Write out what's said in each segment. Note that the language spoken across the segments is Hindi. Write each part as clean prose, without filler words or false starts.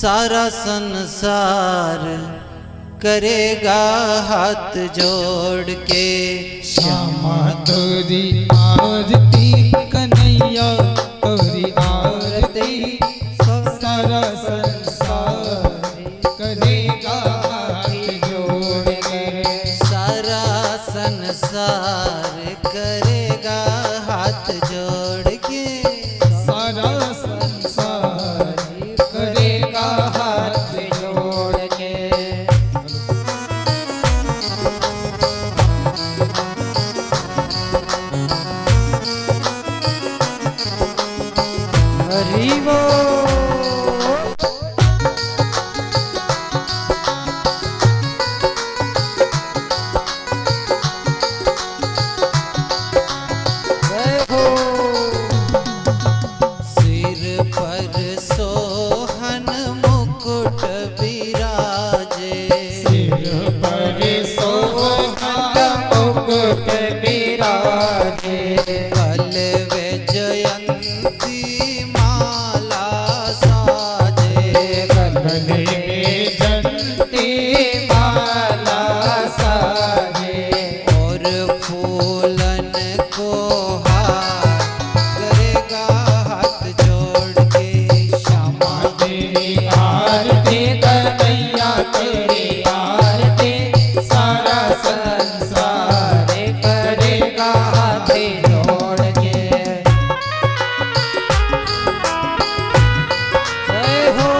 सारा संसार करेगा हाथ जोड़ के। श्यामा तोरी आरती कन्हैया तोरी आरती सारा संसार करेगा हाथ जोड़ के। सारा संसार करेगा हाथ जोड़ के। सारा संसार करेगा हाथ जोड़ के। हरि बोल। सिर पर सोहन मुकुट विराजे। सिर पर सोहन मुकुट विराजे। गले में जयंती माला साजे। गले में जयंती माला साजे। और फूलन को हार करेगा हाथ जोड़ के। श्यामा तेरी आरती कन्हैया तेरी आरती सारा संसार करेगा हाथ जोड़ के। जय हो।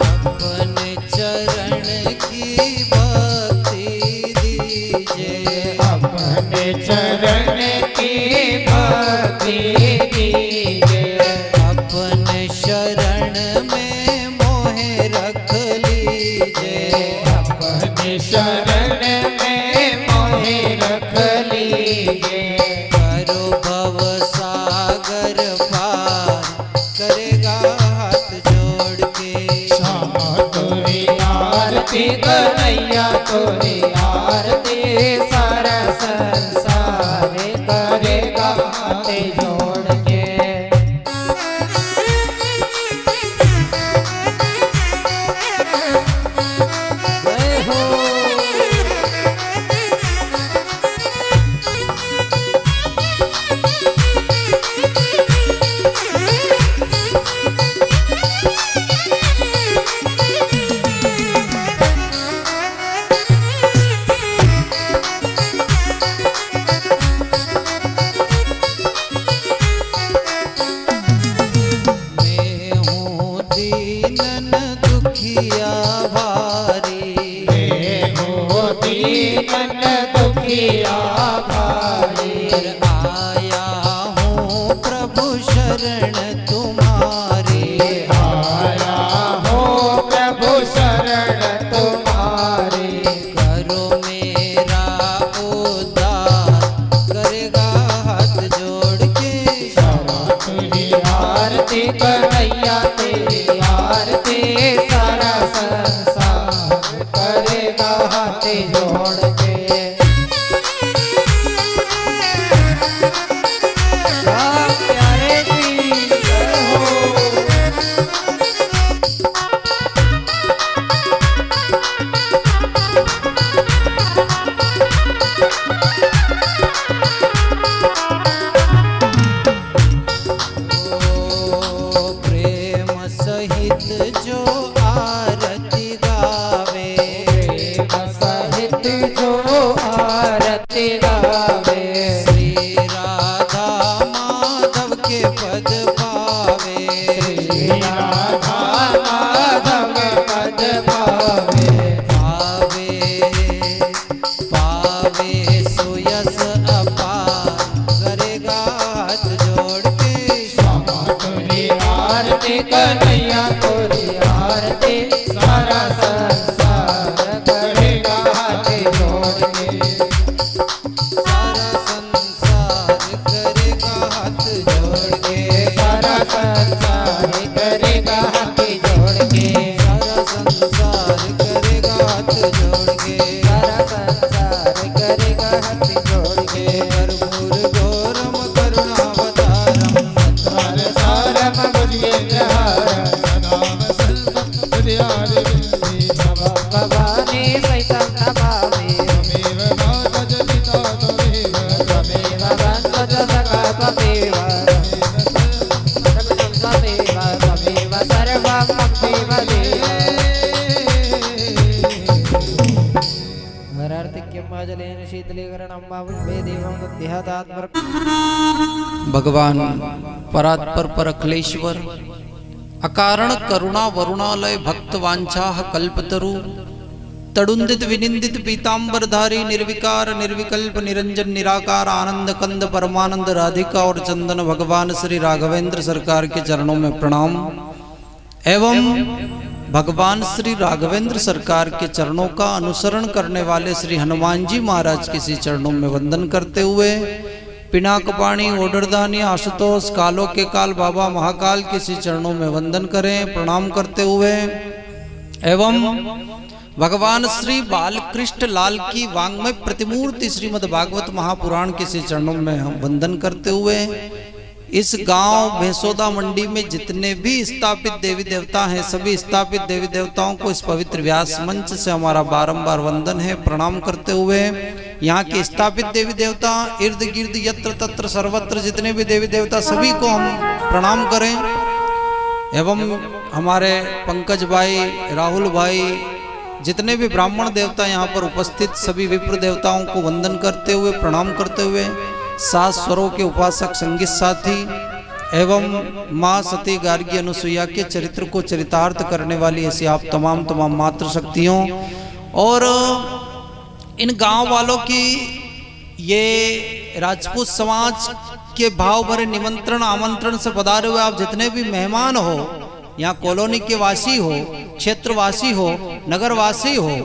अपने चरण की भक्ति दीजिए। अपने चरण की भक्ति दीजिए। अपने शरण में मोहे रख लीजिए। अपने शरण में मोहे रख लीजिए। करो भव सागर पार करेगा हाथ जोड़ के। श्यामा तोरी आरती कन्हैया तोरी आरती सारा संसार करेगा हाथ जोड़ के। जय हो। मैं हूँ दीनन दुखिया भारी। मैं हूँ दीनन दुखिया भारी। आया हूँ प्रभु शरण तुम्हारी। आया हो प्रभु शरण तुम्हारी। करो मेरा उद्धार करेगा हाथ जोड़ के। श्यामा तेरी आरती कन्हैया तेरी आरती सारा संसार करेगा हाथ जोड़ के। राम प्यारे की जय हो। ओ प्रेम सहित जो आरती गावे। प्रेम सहित जो भवानी सहितं नमामि त्वमेव माता च पिता त्वमेव त्वमेव बन्धुः च सखा त्वमेव त्वमेव त्वमेव सर्वं त्वमेव देव हरार्तिक्यं शीतलीकरणं वे देवं तद्देहादात्मर भगवान परात्पर परखलेश्वर अकारण करुणा वरुणालय भक्तवांछा कल्पतरु तडुंदित विनिंदित पीतांबरधारी निर्विकार निर्विकल्प निरंजन निराकार आनंद कंद परमानंद राधिका और चंदन भगवान श्री राघवेंद्र सरकार के चरणों में प्रणाम एवं भगवान श्री राघवेंद्र सरकार के चरणों का अनुसरण करने वाले श्री हनुमान जी महाराज के श्री चरणों में वंदन करते हुए पिनाकपाणी ओडरदानी आशुतोष कालों के काल बाबा महाकाल के श्री चरणों में वंदन करें प्रणाम करते हुए एवं भगवान श्री बालकृष्ण लाल की वांग्मय प्रतिमूर्ति श्रीमद् भागवत महापुराण के श्री चरणों में हम वंदन करते हुए इस गांव भैंसोदा मंडी में जितने भी स्थापित देवी देवता हैं सभी स्थापित देवी देवताओं को इस पवित्र व्यास मंच से हमारा बारंबार वंदन है प्रणाम करते हुए यहाँ के स्थापित देवी देवता इर्द गिर्द यत्र तत्र सर्वत्र जितने भी देवी देवता सभी को हम प्रणाम करें एवं हमारे पंकज भाई राहुल भाई जितने भी ब्राह्मण देवता यहाँ पर उपस्थित सभी विप्र देवताओं को वंदन करते हुए प्रणाम करते हुए 7 स्वरों के उपासक संगीत साथी एवं माँ सती गार्गी अनुसुईया के चरित्र को चरितार्थ करने वाली ऐसी आप तमाम मातृ शक्तियों और इन गांव वालों की ये राजपूत समाज के भाव भरे निमंत्रण आमंत्रण से पधारे हुए आप जितने भी मेहमान हो यहाँ कॉलोनी के वासी हो क्षेत्रवासी हो नगरवासी हो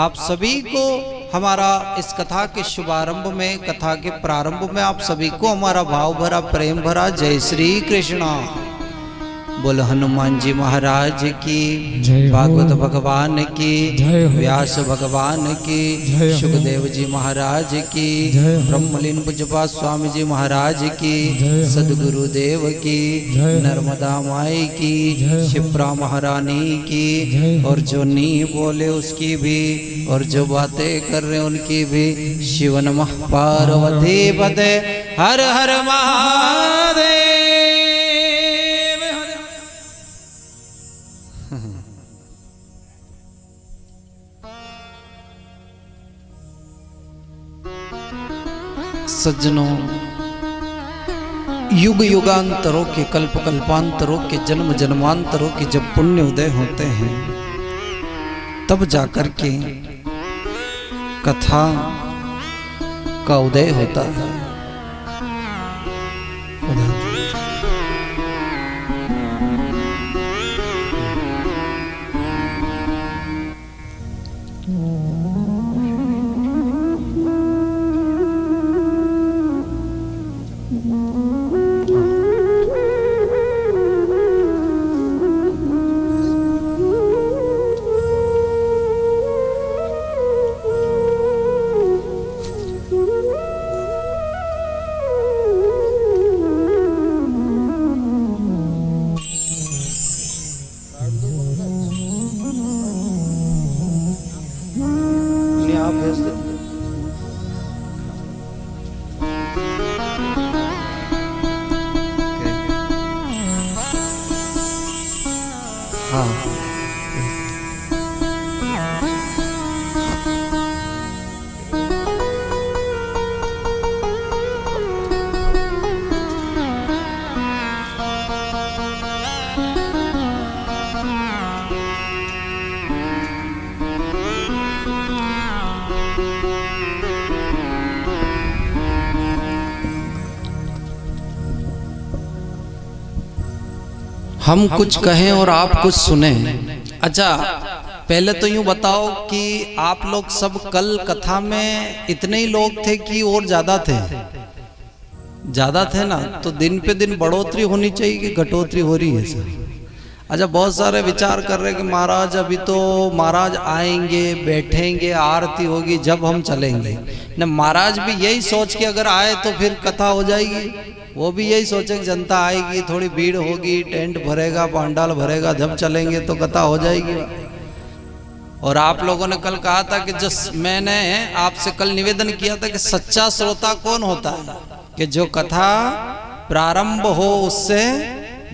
आप सभी को हमारा इस कथा के शुभारंभ में कथा के प्रारंभ में आप सभी को हमारा भाव भरा प्रेम भरा जय श्री कृष्णा बोल हनुमान जी महाराज की भागवत भगवान की व्यास भगवान की सुखदेव जी महाराज की ब्रह्मलीन पूज्यपाद स्वामी जी महाराज की सदगुरु देव की नर्मदा माई की शिप्रा महारानी की और जो नी बोले उसकी भी और जो बातें कर रहे उनकी भी शिव नमः पार्वती पते हर हर महादेव सज्जनों युग युगांतरों के कल्प कल्पांतरों के जन्म जन्मांतरों के जब पुण्य उदय होते हैं तब जाकर के कथा का उदय होता है। हम कुछ कहें और आप कुछ सुने। अच्छा, पहले तो यूं बताओ कि आप लोग सब कल कथा में इतने ही लोग थे कि और ज्यादा थे? ज्यादा थे ना, तो दिन पे दिन बढ़ोतरी होनी चाहिए कि घटोतरी हो रही है सर? अच्छा, बहुत सारे विचार कर रहे हैं कि महाराज अभी तो महाराज आएंगे बैठेंगे आरती होगी जब हम चलेंगे न। महाराज भी यही सोच के अगर आए तो फिर कथा हो जाएगी, वो भी यही सोचे कि जनता आएगी थोड़ी भीड़ होगी टेंट भरेगा पांडाल भरेगा जब चलेंगे तो कथा हो जाएगी। और आप लोगों ने कल कहा था कि जो मैंने आपसे कल निवेदन किया था कि सच्चा श्रोता कौन होता है, कि जो कथा प्रारंभ हो उससे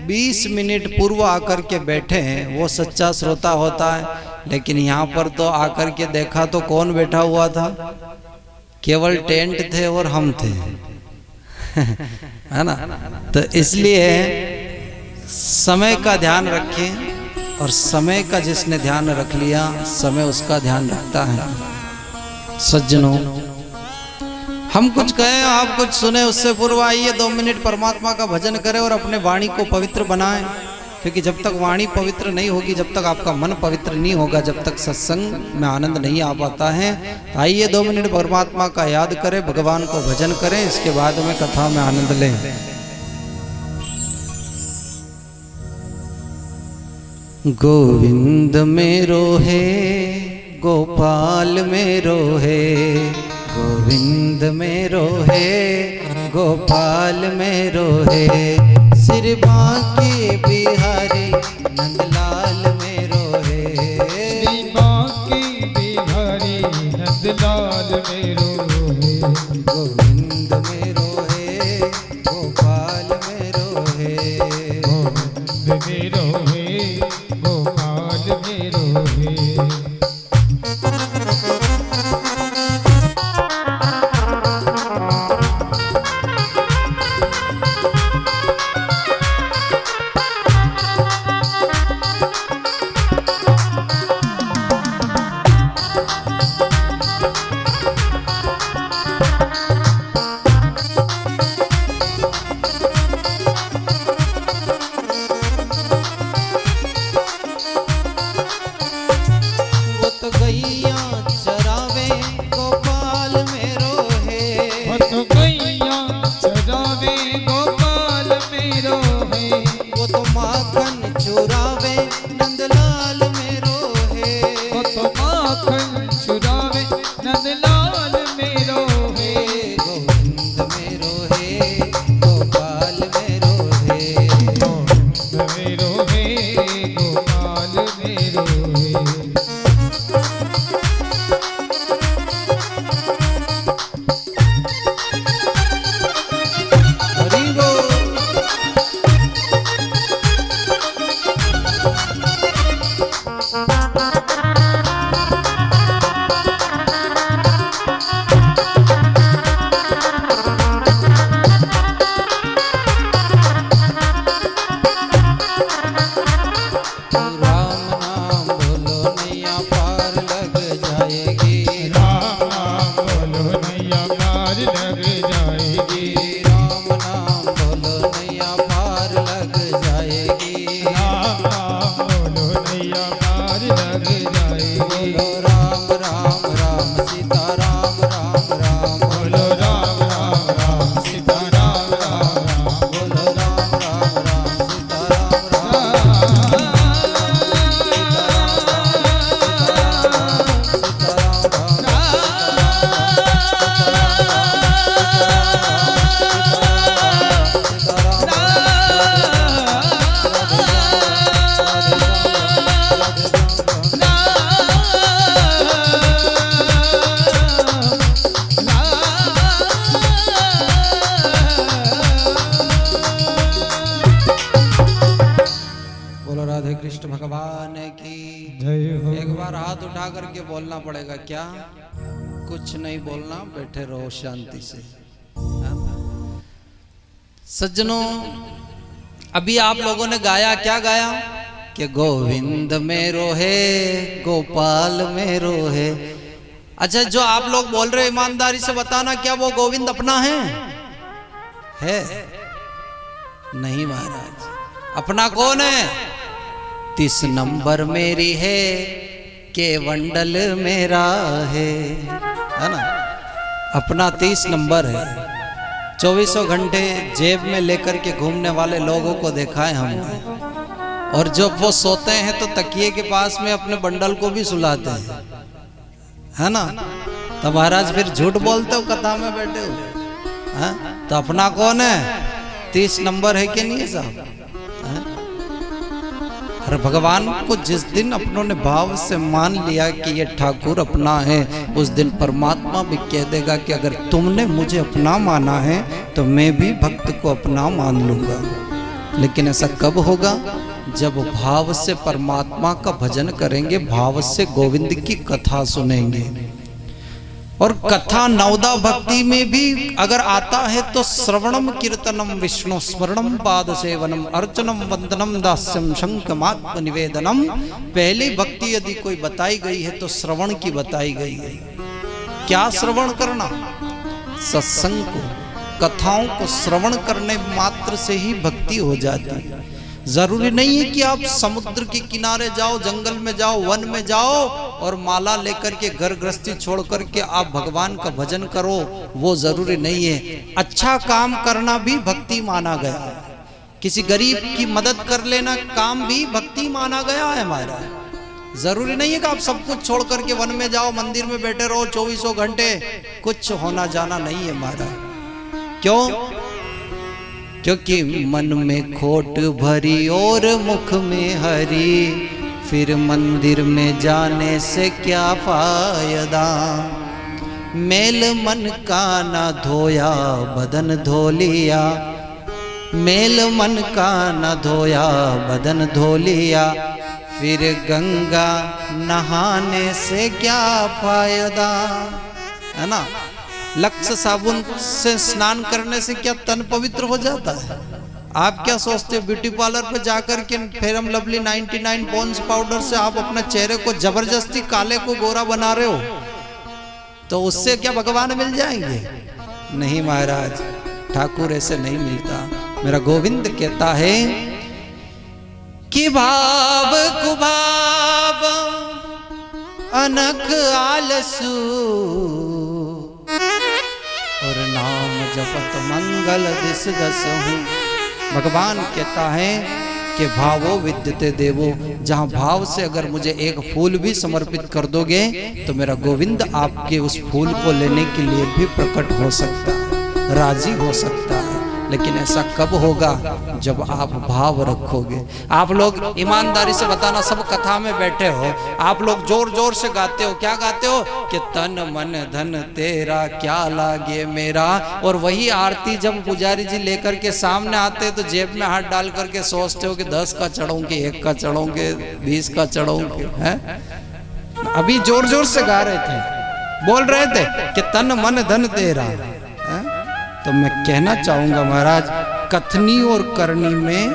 20 मिनट पूर्व आकर के बैठे हैं वो सच्चा श्रोता होता है। लेकिन यहाँ पर तो आकर के देखा तो कौन बैठा हुआ था, केवल टेंट थे और हम थे है ना। तो इसलिए समय का ध्यान रखें, और समय का जिसने ध्यान रख लिया समय उसका ध्यान रखता है। सज्जनों, हम कुछ कहें आप कुछ सुने उससे पूर्व आइए 2 मिनट परमात्मा का भजन करें और अपने वाणी को पवित्र बनाएं, क्योंकि जब तक वाणी पवित्र नहीं होगी, जब तक आपका मन पवित्र नहीं होगा, जब तक सत्संग में आनंद नहीं आ पाता है। तो आइए 2 मिनट परमात्मा का याद करें, भगवान को भजन करें, इसके बाद में कथा में आनंद लें। गोविंद मेरो है गोपाल मेरो है, गोविंद मेरो है गोपाल मेरो है, सिर बांके बिहारी नंदलाल मेरो है, श्री बांके बिहारी नंदलाल मेरो है, गोविंद मेरो है गोपाल मेरो है, गोविंद मेरो है गोपाल मेरो है। कृष्ण भगवान की एक बार हाथ उठा करके बोलना पड़ेगा क्या? कुछ नहीं बोलना, बैठे रहो शांति से। सज्जनों, अभी आप लोगों ने गाया, क्या गाया? कि गोविंद मेरो है गोपाल मेरो है। अच्छा, जो आप लोग बोल रहे ईमानदारी से बताना, क्या वो गोविंद अपना है? नहीं महाराज, अपना कौन है? 30 नंबर मेरी है के वंडल मेरा है ना। अपना 30 नंबर है। 24 घंटे जेब में लेकर के घूमने वाले लोगों को देखा है हमने, और जब वो सोते हैं तो तकिए के पास में अपने बंडल को भी सुलाते हैं, है ना। तो महाराज फिर झूठ बोलते हो कथा में बैठे हो, है? तो अपना कौन है? 30 नंबर है कि नहीं है साहब? और भगवान को जिस दिन अपनों ने भाव से मान लिया कि ये ठाकुर अपना है, उस दिन परमात्मा भी कह देगा कि अगर तुमने मुझे अपना माना है तो मैं भी भक्त को अपना मान लूँगा। लेकिन ऐसा कब होगा? जब भाव से परमात्मा का भजन करेंगे, भाव से गोविंद की कथा सुनेंगे। और कथा नवदा भक्ति में भी अगर आता है तो श्रवणम कीर्तनम विष्णु स्मरणम पाद सेवनम अर्चनम वंदनम दास्यम शंखमात्म निवेदनम। पहली भक्ति यदि कोई बताई गई है तो श्रवण की बताई गई है। क्या श्रवण करना? सत्संग को, कथाओं को श्रवण करने मात्र से ही भक्ति हो जाती है। जरूरी नहीं है कि आप समुद्र के किनारे जाओ, जंगल में जाओ, वन में जाओ और माला लेकर के घर गृहस्थी छोड़ करके आप भगवान का भजन करो, वो जरूरी नहीं है। अच्छा काम करना भी भक्ति माना गया है। किसी गरीब की मदद कर लेना काम भी भक्ति माना गया है हमारा। जरूरी नहीं है कि आप सब कुछ छोड़ करके वन में जाओ, मंदिर में बैठे रहो 24 घंटे, कुछ होना जाना नहीं है हमारा। क्यों? क्योंकि मन में खोट भरी और मुख में हरी, फिर मंदिर में जाने से क्या फायदा। मेल मन का ना धोया बदन धो लिया, मेल मन का ना धोया बदन धो लिया, फिर गंगा नहाने से क्या फायदा। है ना? लक्स साबुन से स्नान करने से क्या तन पवित्र हो जाता है? आप क्या सोचते हो ब्यूटी पार्लर पे जाकर के फेरम लवली 99 पॉन्ड्स पाउडर से आप अपने चेहरे को जबरदस्ती काले को गोरा बना रहे हो, तो उससे क्या भगवान मिल जाएंगे? नहीं महाराज, ठाकुर ऐसे नहीं मिलता। मेरा गोविंद कहता है कि भाव कुभाव अनख आलसू और नाम जपत मंगल दिस दसहु। भगवान कहता है कि भावो विद्यते देवो, जहाँ भाव से अगर मुझे एक फूल भी समर्पित कर दोगे तो मेरा गोविंद आपके उस फूल को लेने के लिए भी प्रकट हो सकता है, राजी हो सकता है। लेकिन ऐसा कब होगा? जब आप भाव रखोगे। आप लोग ईमानदारी से बताना, सब कथा में बैठे हो, आप लोग जोर जोर से गाते हो, क्या गाते हो? कि तन मन धन तेरा क्या लागे मेरा। और वही आरती जब पुजारी जी लेकर के सामने आते तो जेब में हाथ डाल करके सोचते हो कि 10 का चढ़ोगे, 1 का चढ़ोगे, 20 का चढ़ोगे। हैं? अभी जोर जोर से गा रहे थे, बोल रहे थे कि तन मन धन तेरा। है? तो मैं कहना चाहूंगा महाराज, कथनी और करनी में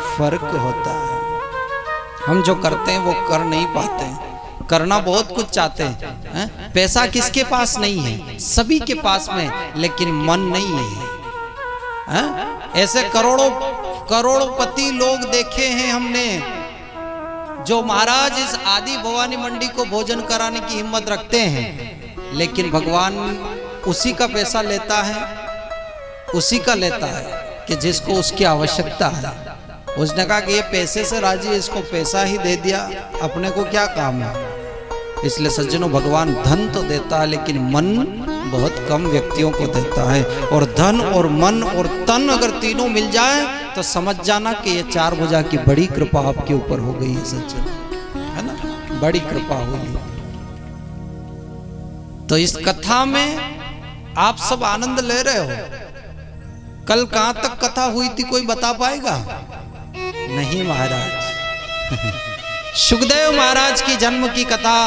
फर्क होता है। हम जो करते हैं वो कर नहीं पाते हैं, करना बहुत कुछ चाहते हैं। पैसा किसके पास नहीं है? सभी के पास में, लेकिन मन नहीं है। ऐसे करोड़ों करोड़पति लोग देखे हैं हमने जो महाराज इस आदि भवानी मंडी को भोजन कराने की हिम्मत रखते हैं, लेकिन भगवान उसी का पैसा लेता है, उसी का लेता है कि जिसको उसकी आवश्यकता है। उसने कहा कि ये पैसे से राजी है, इसको पैसा ही दे दिया, अपने को क्या काम है। इसलिए सज्जनों, भगवान धन तो देता है लेकिन मन बहुत कम व्यक्तियों को देता है। और धन और मन और तन अगर तीनों मिल जाए तो समझ जाना कि ये 4 भुजा की बड़ी कृपा आपके ऊपर हो गई है सज्जन, है ना? बड़ी कृपा हुई। तो इस कथा में आप सब आनंद ले रहे हो। कल कहां तक कथा हुई थी कोई बता पाएगा? नहीं महाराज। सुखदेव महाराज की जन्म की कथा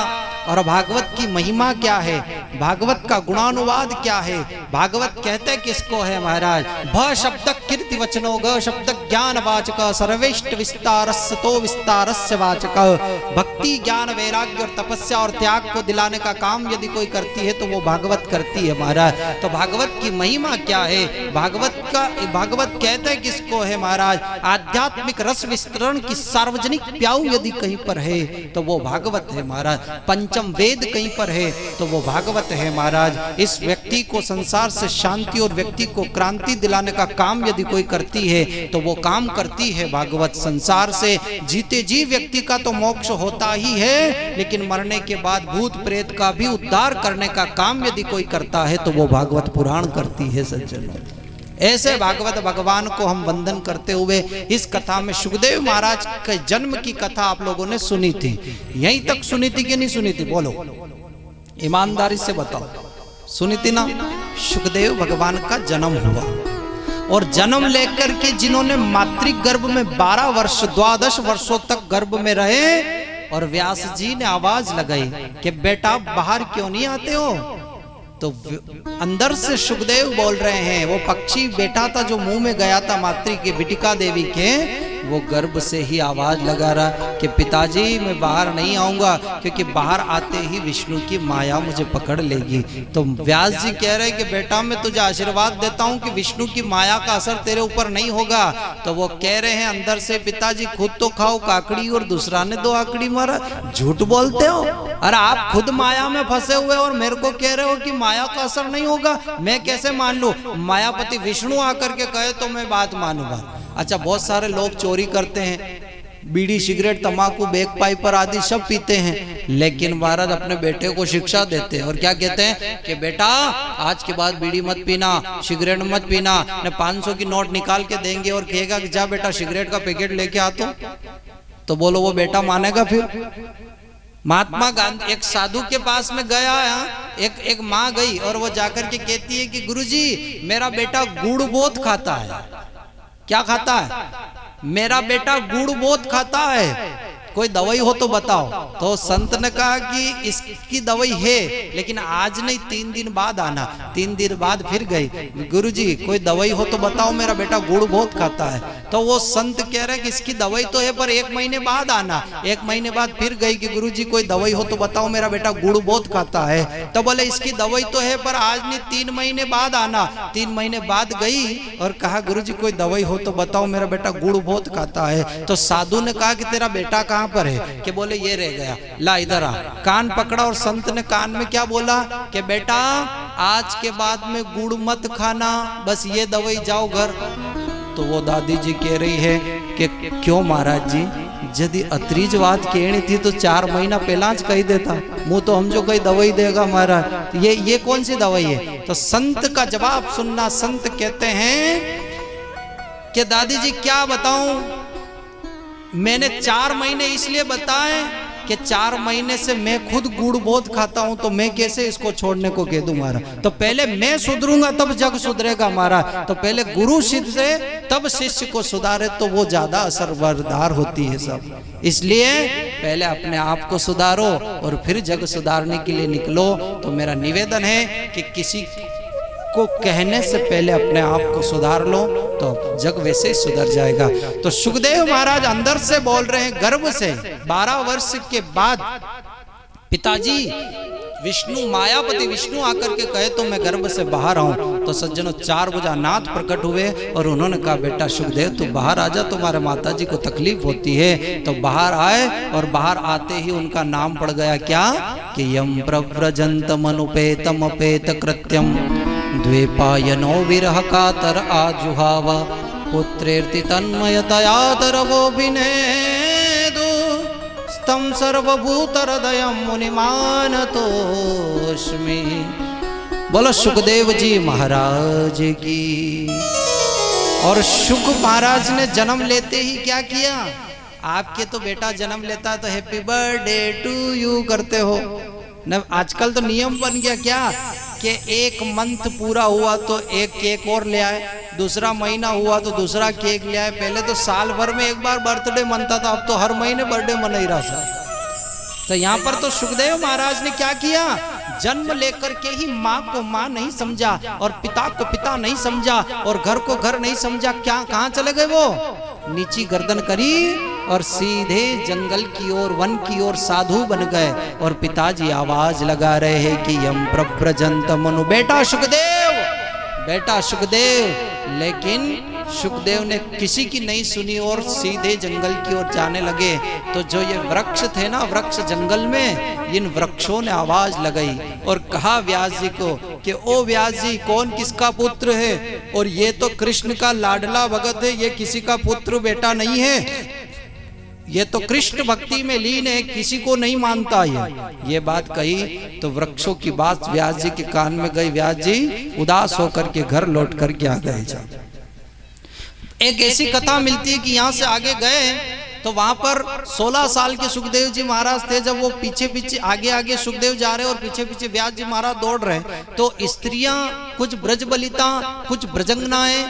और भागवत की महिमा क्या है, भागवत का गुणानुवाद क्या है। भागवत कहते किसको है महाराज? भ शब्द कीर्ति वचनो, ग शब्द ज्ञान वाचक, सर्वेष्ट विस्तारस्य तो विस्तारस्य वाचक। भक्ति ज्ञान वैराग्य और तपस्या और त्याग को दिलाने का काम यदि कोई करती है तो वो भागवत करती है महाराज। तो भागवत की महिमा क्या है? भागवत कहते किसको है महाराज? आध्यात्मिक रस विस्तरण की सार्वजनिक प्याऊ यदि कहीं पर है तो वो भागवत है महाराज। पंचम वेद कहीं पर है तो वो भागवत है महाराज। इस व्यक्ति को संसार से शांति और व्यक्ति को क्रांति दिलाने का काम यदि कोई करती है तो वो काम करती है भागवत। संसार से जीते जी व्यक्ति का तो मोक्ष होता ही है, लेकिन मरने के बाद भूत प्रेत का भी उद्धार करने का काम यदि कोई करता है तो वो भागवत पुराण करती है सज्जनों। ऐसे भागवत भगवान को हम वंदन करते हुए इस कथा में सुखदेव महाराज के जन्म की कथा आप लोगों ने सुनी थी। यहीं तक सुनी थी कि नहीं सुनी थी? बोलो ईमानदारी से बताओ। सुनी थी ना? सुखदेव भगवान का जन्म हुआ और जन्म लेकर के जिन्होंने मातृ गर्भ में 12 वर्ष 12 वर्षों तक गर्भ में रहे और व्यास जी ने आवाज लगाई कि बेटा बाहर क्यों नहीं आते हो? तो अंदर से सुखदेव बोल रहे हैं, वो पक्षी बेटा था जो मुंह में गया था मातृ के बिटिका देवी के, वो गर्भ से ही आवाज लगा रहा कि पिताजी मैं बाहर नहीं आऊंगा क्योंकि बाहर आते ही विष्णु की माया मुझे पकड़ लेगी। तो व्यास जी कह रहे हैं कि बेटा मैं तुझे आशीर्वाद देता हूं कि विष्णु की माया का असर तेरे ऊपर नहीं होगा। तो वो कह रहे हैं अंदर से, पिताजी खुद तो खाओ काकड़ी और दूसरा ने 2 आकड़ी मारा। झूठ बोलते हो? अरे आप खुद माया में फंसे हुए और मेरे को कह रहे हो कि माया का असर नहीं होगा। मैं कैसे मान लूं? मायापति विष्णु आकर के कहे तो मैं बात मानूंगा। अच्छा, बहुत सारे लोग चोरी करते हैं, बीड़ी सिगरेट तंबाकू बेक पाइपर आदि सब पीते हैं, लेकिन महाराज अपने बेटे को शिक्षा देते हैं और क्या कहते हैं कि बेटा आज के बाद बीड़ी मत पीना, सिगरेट मत पीना। ने 500 की नोट निकाल के देंगे और कहेगा कि जा बेटा सिगरेट का पैकेट लेके आ। तो बोलो वो बेटा मानेगा? फिर महात्मा गांधी एक साधु के पास में गया, एक माँ गई और वो जाकर के कहती है कि गुरुजी मेरा बेटा गुड़ बहुत खाता है। क्या खाता है? मेरा बेटा गुड़ बहुत खाता है, कोई दवाई हो तो बताओ। तो संत ने कहा कि इसकी दवाई है लेकिन आज नहीं 3 दिन बाद आना। 3 दिन बाद फिर गई, गुरुजी कोई दवाई हो तो बताओ, मेरा बेटा गुड़ बहुत खाता है। तो वो संत कह रहे कि इसकी दवाई तो है पर 1 महीने बाद आना। 1 महीने बाद फिर गई कि गुरुजी कोई दवाई हो तो बताओ, मेरा बेटा गुड़ बहुत खाता है। तो बोले इसकी दवाई तो है पर आज नहीं 3 महीने बाद आना। 3 महीने बाद गई और कहा गुरुजी कोई दवाई हो तो बताओ, मेरा बेटा गुड़ बहुत खाता है। तो साधु ने कहा कि तेरा बेटा कहाँ पर है? कि बोले ये रह गया, ला इधर आ। कान पकड़ा और संत ने कान में क्या बोला कि बेटा आज के बाद में गुड़ मत खाना, बस ये दवाई, जाओ घर। तो वो दादी जी कह रही है कि क्यों महाराज जी, यदि अतरीज बात कहनी थी तो 4 महीना पहला कही देता, मुँह तो हम जो कोई दवाई देगा महाराज, ये कौन सी दवाई है? तो संत का जवाब सुनना। संत कहते हैं कि दादी जी क्या बताऊं, मैंने 4 महीने इसलिए बताए कि 4 महीने से मैं खुद गुड़ बहुत खाता हूं, तो मैं कैसे इसको छोड़ने को कह दूं महाराज? तो पहले मैं सुधरूंगा तब जग सुधरेगा महाराज। तो पहले गुरु शिष्य तब शिष्य को सुधारे तो वो ज्यादा असरदार होती है सब। इसलिए पहले अपने आप को सुधारो और फिर जग सुधारने के लिए निकलो। तो मेरा निवेदन है कि किसी को कहने से पहले अपने आप को सुधार लो तो जग वैसे ही सुधर जाएगा। तो सुखदेव महाराज अंदर से बोल रहे हैं, गर्भ से 12 वर्ष के बाद पिताजी विष्णु, मायापति विष्णु आकर के कहे तो मैं गर्भ से बाहर आऊं। तो सज्जनों 4 भुजानाथ प्रकट हुए और उन्होंने कहा बेटा सुखदेव तू बाहर आ जा, तुम्हारे माता जी को तकलीफ होती है। तो बाहर आए और बाहर आते ही उनका नाम पड़ गया क्या कि यम प्रव्रजंतम अनुपेतम अपेत कृत्यम द्वेपायनो विरह कातर आजुहाव पुत्रेर्ति तन्मयतया तरवोभिनेदु स्तम सर्वभूतहृदयं मुनिमानतोस्मि। बोलो सुखदेव जी महाराज की। और शुक महाराज ने जन्म लेते ही क्या किया? आपके तो बेटा जन्म लेता है तो हैप्पी बर्थडे टू यू करते हो न। आजकल तो नियम बन गया क्या कि 1 मंथ पूरा हुआ तो 1 केक और ले आए, दूसरा महीना हुआ तो दूसरा केक ले आए। पहले तो साल भर में 1 बार बर्थडे मनता था, अब तो हर महीने बर्थडे मना ही रहा था। तो यहाँ पर तो सुखदेव महाराज ने क्या किया? जन्म लेकर के ही माँ को माँ नहीं समझा और पिता को पिता नहीं समझा और घर को घर नहीं समझा। क्या कहाँ चले गए? वो नीची गर्दन करी और सीधे जंगल की ओर, वन की ओर साधु बन गए। और पिताजी आवाज लगा रहे हैं कि यम प्रव्रजंत मनु, बेटा सुखदेव, बेटा सुखदेव। लेकिन सुखदेव ने किसी की नहीं सुनी और सीधे जंगल की ओर जाने लगे। तो जो ये वृक्ष थे ना, वृक्ष जंगल में, इन वृक्षों ने आवाज लगाई और कहा व्यास जी को कि ओ व्यास जी कौन किसका पुत्र है? और ये तो कृष्ण का लाडला भगत है, ये किसी का पुत्र बेटा नहीं है। ये तो कृष्ण भक्ति में लीन है, किसी को नहीं मानता ये बात कही तो वृक्षों की बात व्यास जी के कान में गई। व्यास जी उदास होकर के घर लौट करके आ गए। एक ऐसी कथा मिलती है कि यहाँ से आगे गए तो वहां पर 16 साल के सुखदेव जी महाराज थे। जब वो पीछे पीछे आगे आगे सुखदेव जा रहे और पीछे पीछे व्यास जी महाराज दौड़ रहे, तो स्त्रियां कुछ ब्रजबलिता कुछ ब्रजंगनाएं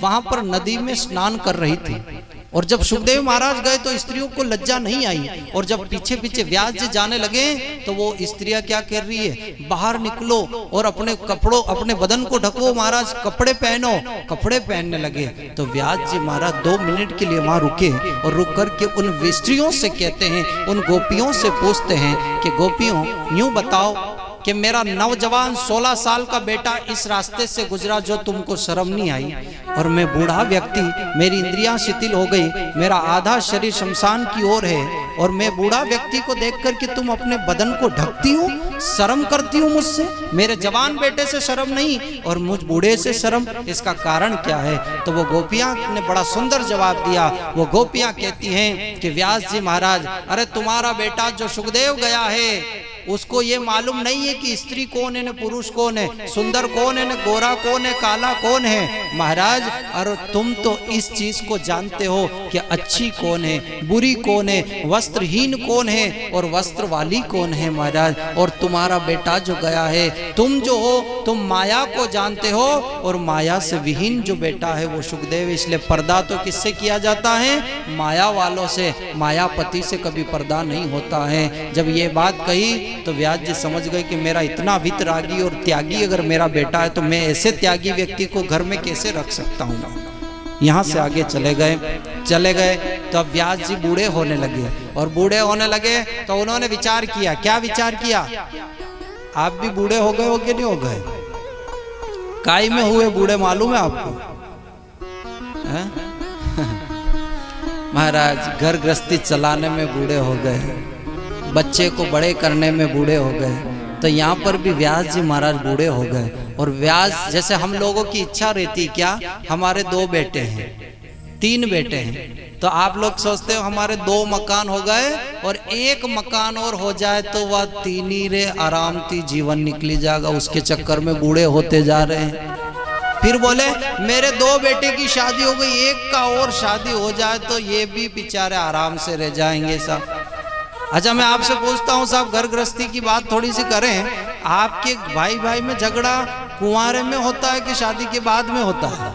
वहां पर नदी में स्नान कर रही थी। और जब सुखदेव महाराज गए तो स्त्रियों को लज्जा नहीं आई, और जब पीछे पीछे व्यास जी जाने लगे तो वो स्त्रियां क्या कर रही है, बाहर निकलो और अपने कपड़ों अपने बदन को ढको महाराज, कपड़े पहनो। कपड़े पहनने लगे तो व्यास जी महाराज 2 मिनट के लिए वहां रुके और रुक करके उन स्त्रियों से कहते हैं, उन गोपियों से पूछते हैं कि गोपियों यूं बताओ कि मेरा नौजवान 16 साल का बेटा इस रास्ते से गुजरा, जो तुमको शर्म नहीं आई? और मैं बूढ़ा व्यक्ति, मेरी इंद्रियां शिथिल हो गई, मेरा आधा शरीर शमशान की ओर है, और मैं बूढ़ा व्यक्ति को देख करके तुम अपने बदन को ढकती हो, शर्म करती हो मुझसे? मेरे जवान बेटे से शर्म नहीं और मुझ बूढ़े से शर्म, इसका कारण क्या है? तो वो गोपियां ने बड़ा सुंदर जवाब दिया। वो गोपियां कहती हैं कि व्यास जी महाराज, अरे तुम्हारा बेटा जो सुखदेव गया है उसको ये मालूम नहीं है कि स्त्री कौन है न पुरुष कौन है, सुंदर कौन है न गोरा कौन है, काला कौन है। महाराज और तुम तो इस चीज को जानते हो कि अच्छी कौन है, बुरी कौन है, वस्त्रहीन कौन है और वस्त्र वाली कौन है महाराज। और तुम्हारा बेटा जो गया है, तुम जो हो तुम माया को जानते हो, और माया से विहीन जो बेटा है वो सुखदेव। इसलिए पर्दा तो किससे किया जाता है? माया वालों से, मायापति से कभी पर्दा नहीं होता है। जब ये बात कही तो व्यास जी समझ गए कि मेरा इतना वितरागी और त्यागी अगर मेरा बेटा है तो मैं ऐसे त्यागी व्यक्ति को घर में कैसे रख सकता हूँ। यहाँ से आगे चले गए तो अब व्यास जी बूढ़े होने लगे, और बूढ़े होने लगे तो उन्होंने विचार किया। क्या विचार किया? आप भी बूढ़े हो गए हो कि नहीं हो गए? काई में हुए बूढ़े मालूम है आपको? महाराज घर गृहस्थी चलाने में बूढ़े हो गए, बच्चे को बड़े करने में बूढ़े हो गए। तो यहाँ पर भी व्यास जी महाराज बूढ़े हो गए। और व्यास जैसे हम लोगों की इच्छा रहती क्या, हमारे 2 बेटे हैं 3 बेटे हैं, तो आप लोग सोचते हो हमारे 2 मकान हो गए और 1 मकान और हो जाए तो वह 3 ही रे आराम थी जीवन निकली जाएगा। उसके चक्कर में बूढ़े होते जा रहे हैं। फिर बोले मेरे 2 बेटे की शादी हो गई, 1 का और शादी हो जाए तो ये भी बेचारे आराम से रह जाएंगे साहब। अच्छा मैं आपसे पूछता हूँ साहब, घर गृहस्थी की बात थोड़ी सी करें। आपके भाई भाई में झगड़ा कुंवारे में होता है कि शादी के बाद में होता है?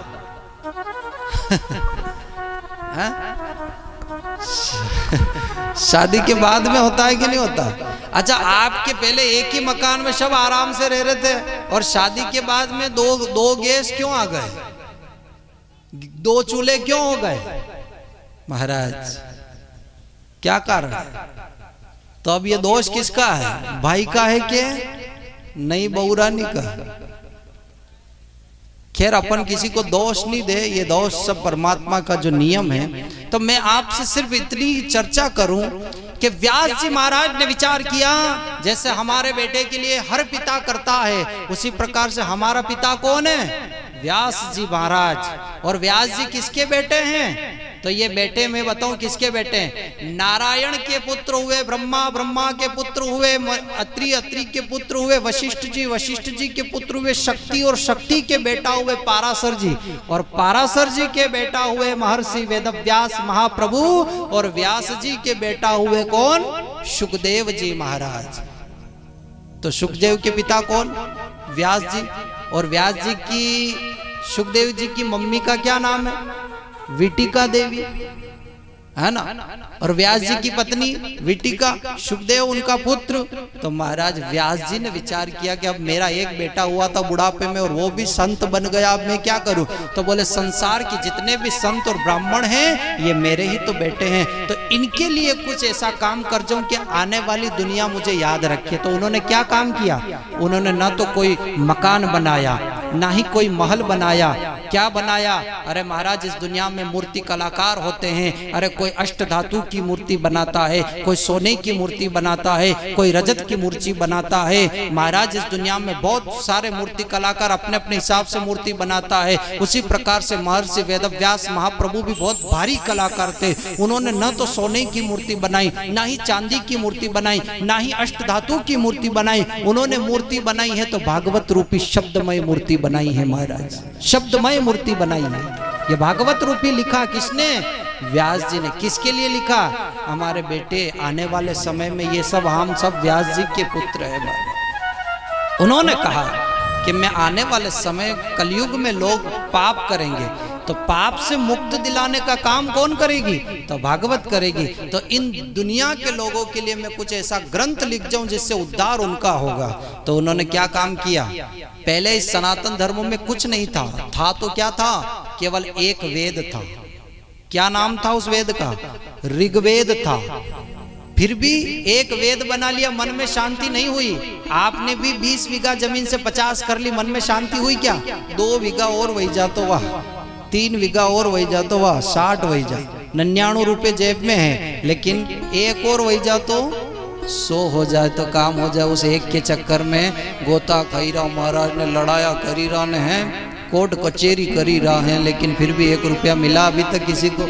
शादी के बाद में होता है कि नहीं होता? अच्छा आपके पहले एक ही मकान में सब आराम से रह रहे थे और शादी के बाद में दो गैस क्यों आ गए, 2 चूल्हे क्यों हो गए? महाराज क्या कारण? तो अब ये दोष किसका है? भाई का है क्या? नहीं, बहुरानी का। खैर अपन किसी को दोष नहीं दे, ये दोष सब परमात्मा का जो नियम है। तो मैं आपसे सिर्फ इतनी चर्चा करूं कि व्यास जी महाराज ने विचार किया, जैसे हमारे बेटे के लिए हर पिता करता है, उसी प्रकार से हमारा पिता कौन है? व्यास जी महाराज। और व्यास जी किसके बेटे हैं? तो ये बेटे मैं बताऊं किसके बेटे हैं? नारायण के पुत्र हुए ब्रह्मा, ब्रह्मा के पुत्र हुए अत्रि, अत्रि के पुत्र हुए वशिष्ठ जी, वशिष्ठ जी के पुत्र हुए शक्ति, और शक्ति के बेटा हुए पाराशर जी, और पाराशर जी के बेटा हुए महर्षि वेदव्यास महाप्रभु, और व्यास जी के बेटा हुए कौन? सुखदेव जी महाराज। तो सुखदेव के पिता कौन? व्यास जी। और व्यास जी की, सुखदेव जी की मम्मी का क्या नाम है? विटिका देवी, है ना। और व्यास जी की पत्नी विटिका, सुखदेव उनका पुत्र। तो महाराज व्यास जी ने विचार किया कि अब मेरा एक बेटा हुआ था बुढ़ापे में और वो भी संत बन गया, अब मैं क्या करूं? तो बोले संसार के जितने भी संत और ब्राह्मण हैं ये मेरे ही तो बेटे हैं, तो इनके लिए कुछ ऐसा काम कर जाऊं कि आने वाली दुनिया मुझे याद रखे। तो उन्होंने क्या काम किया? उन्होंने ना तो कोई मकान बनाया, ना ही कोई महल बनाया। क्या बनाया? अरे महाराज, इस दुनिया में मूर्ति कलाकार होते हैं। अरे कोई अष्ट धातु की मूर्ति बनाता है, कोई सोने की मूर्ति बनाता है, कोई रजत की मूर्ति बनाता है। महाराज, इस दुनिया में बहुत सारे मूर्ति कलाकार अपने अपने हिसाब से मूर्ति बनाता है। उसी प्रकार से महर्षि वेदव्यास महाप्रभु भी बहुत भारी कलाकार थे। उन्होंने न तो सोने की मूर्ति बनाई, ना ही चांदी की मूर्ति बनाई, ना ही अष्ट धातु की मूर्ति बनाई। उन्होंने मूर्ति बनाई है तो भागवत रूपी शब्दमय मूर्ति बनाई है महाराज, शब्दमय मूर्ति बनाई है। ये भागवत रूपी लिखा किसने? व्यास जी ने। किसके लिए लिखा? हमारे बेटे आने वाले समय में ये सब हम सब व्यास जी के पुत्र है। उन्होंने कहा कि मैं आने वाले समय कलयुग में लोग पाप करेंगे, तो पाप से मुक्त दिलाने का काम कौन करेगी? तो भागवत करेगी। तो इन दुनिया के लोगों के लिए मैं कुछ ऐसा ग्रंथ लिख जाऊं जिससे उद्धार उनका होगा। तो उन्होंने क्या काम किया? पहले इस सनातन धर्म में कुछ नहीं था तो क्या था? केवल एक वेद था। क्या नाम था उस वेद का? ऋग्वेद था। फिर भी एक वेद बना लिया, मन में शांति नहीं हुई। आपने भी 20 बीघा जमीन से 50 कर ली, मन में शांति हुई क्या? 2 बीघा और वही जा तो वाह, 3 बीघा और वही जा तो वाह, 60 वही जा, 99 रुपए जेब में है, लेकिन एक और वही जा तो 100 हो जाए तो काम हो जाए। उस एक के चक्कर में गोता खैरा महाराज ने लड़ाया करी रहा है, कोर्ट कचेरी करी रहा है, लेकिन फिर भी 1 रुपया मिला अभी तक किसी को।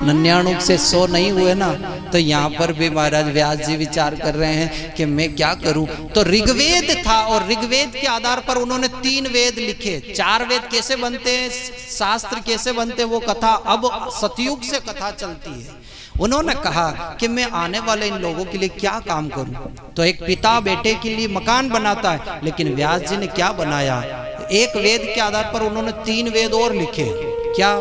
99 से 100 नहीं हुए ना। तो यहाँ पर भी महाराज व्यास जी विचार कर रहे हैं कि मैं क्या करूं। तो ऋग्वेद था और ऋग्वेद के आधार पर उन्होंने 3 वेद लिखे। 4 वेद कैसे बनते हैं, शास्त्र कैसे बनते हैं, वो कथा अब सतयुग से कथा चलती है। उन्होंने कहा कि मैं आने वाले इन लोगों के लिए क्या काम करूं। तो एक पिता बेटे के लिए मकान बनाता है, लेकिन व्यास जी ने क्या बनाया? एक वेद के आधार पर उन्होंने 3 वेद और लिखे। क्या?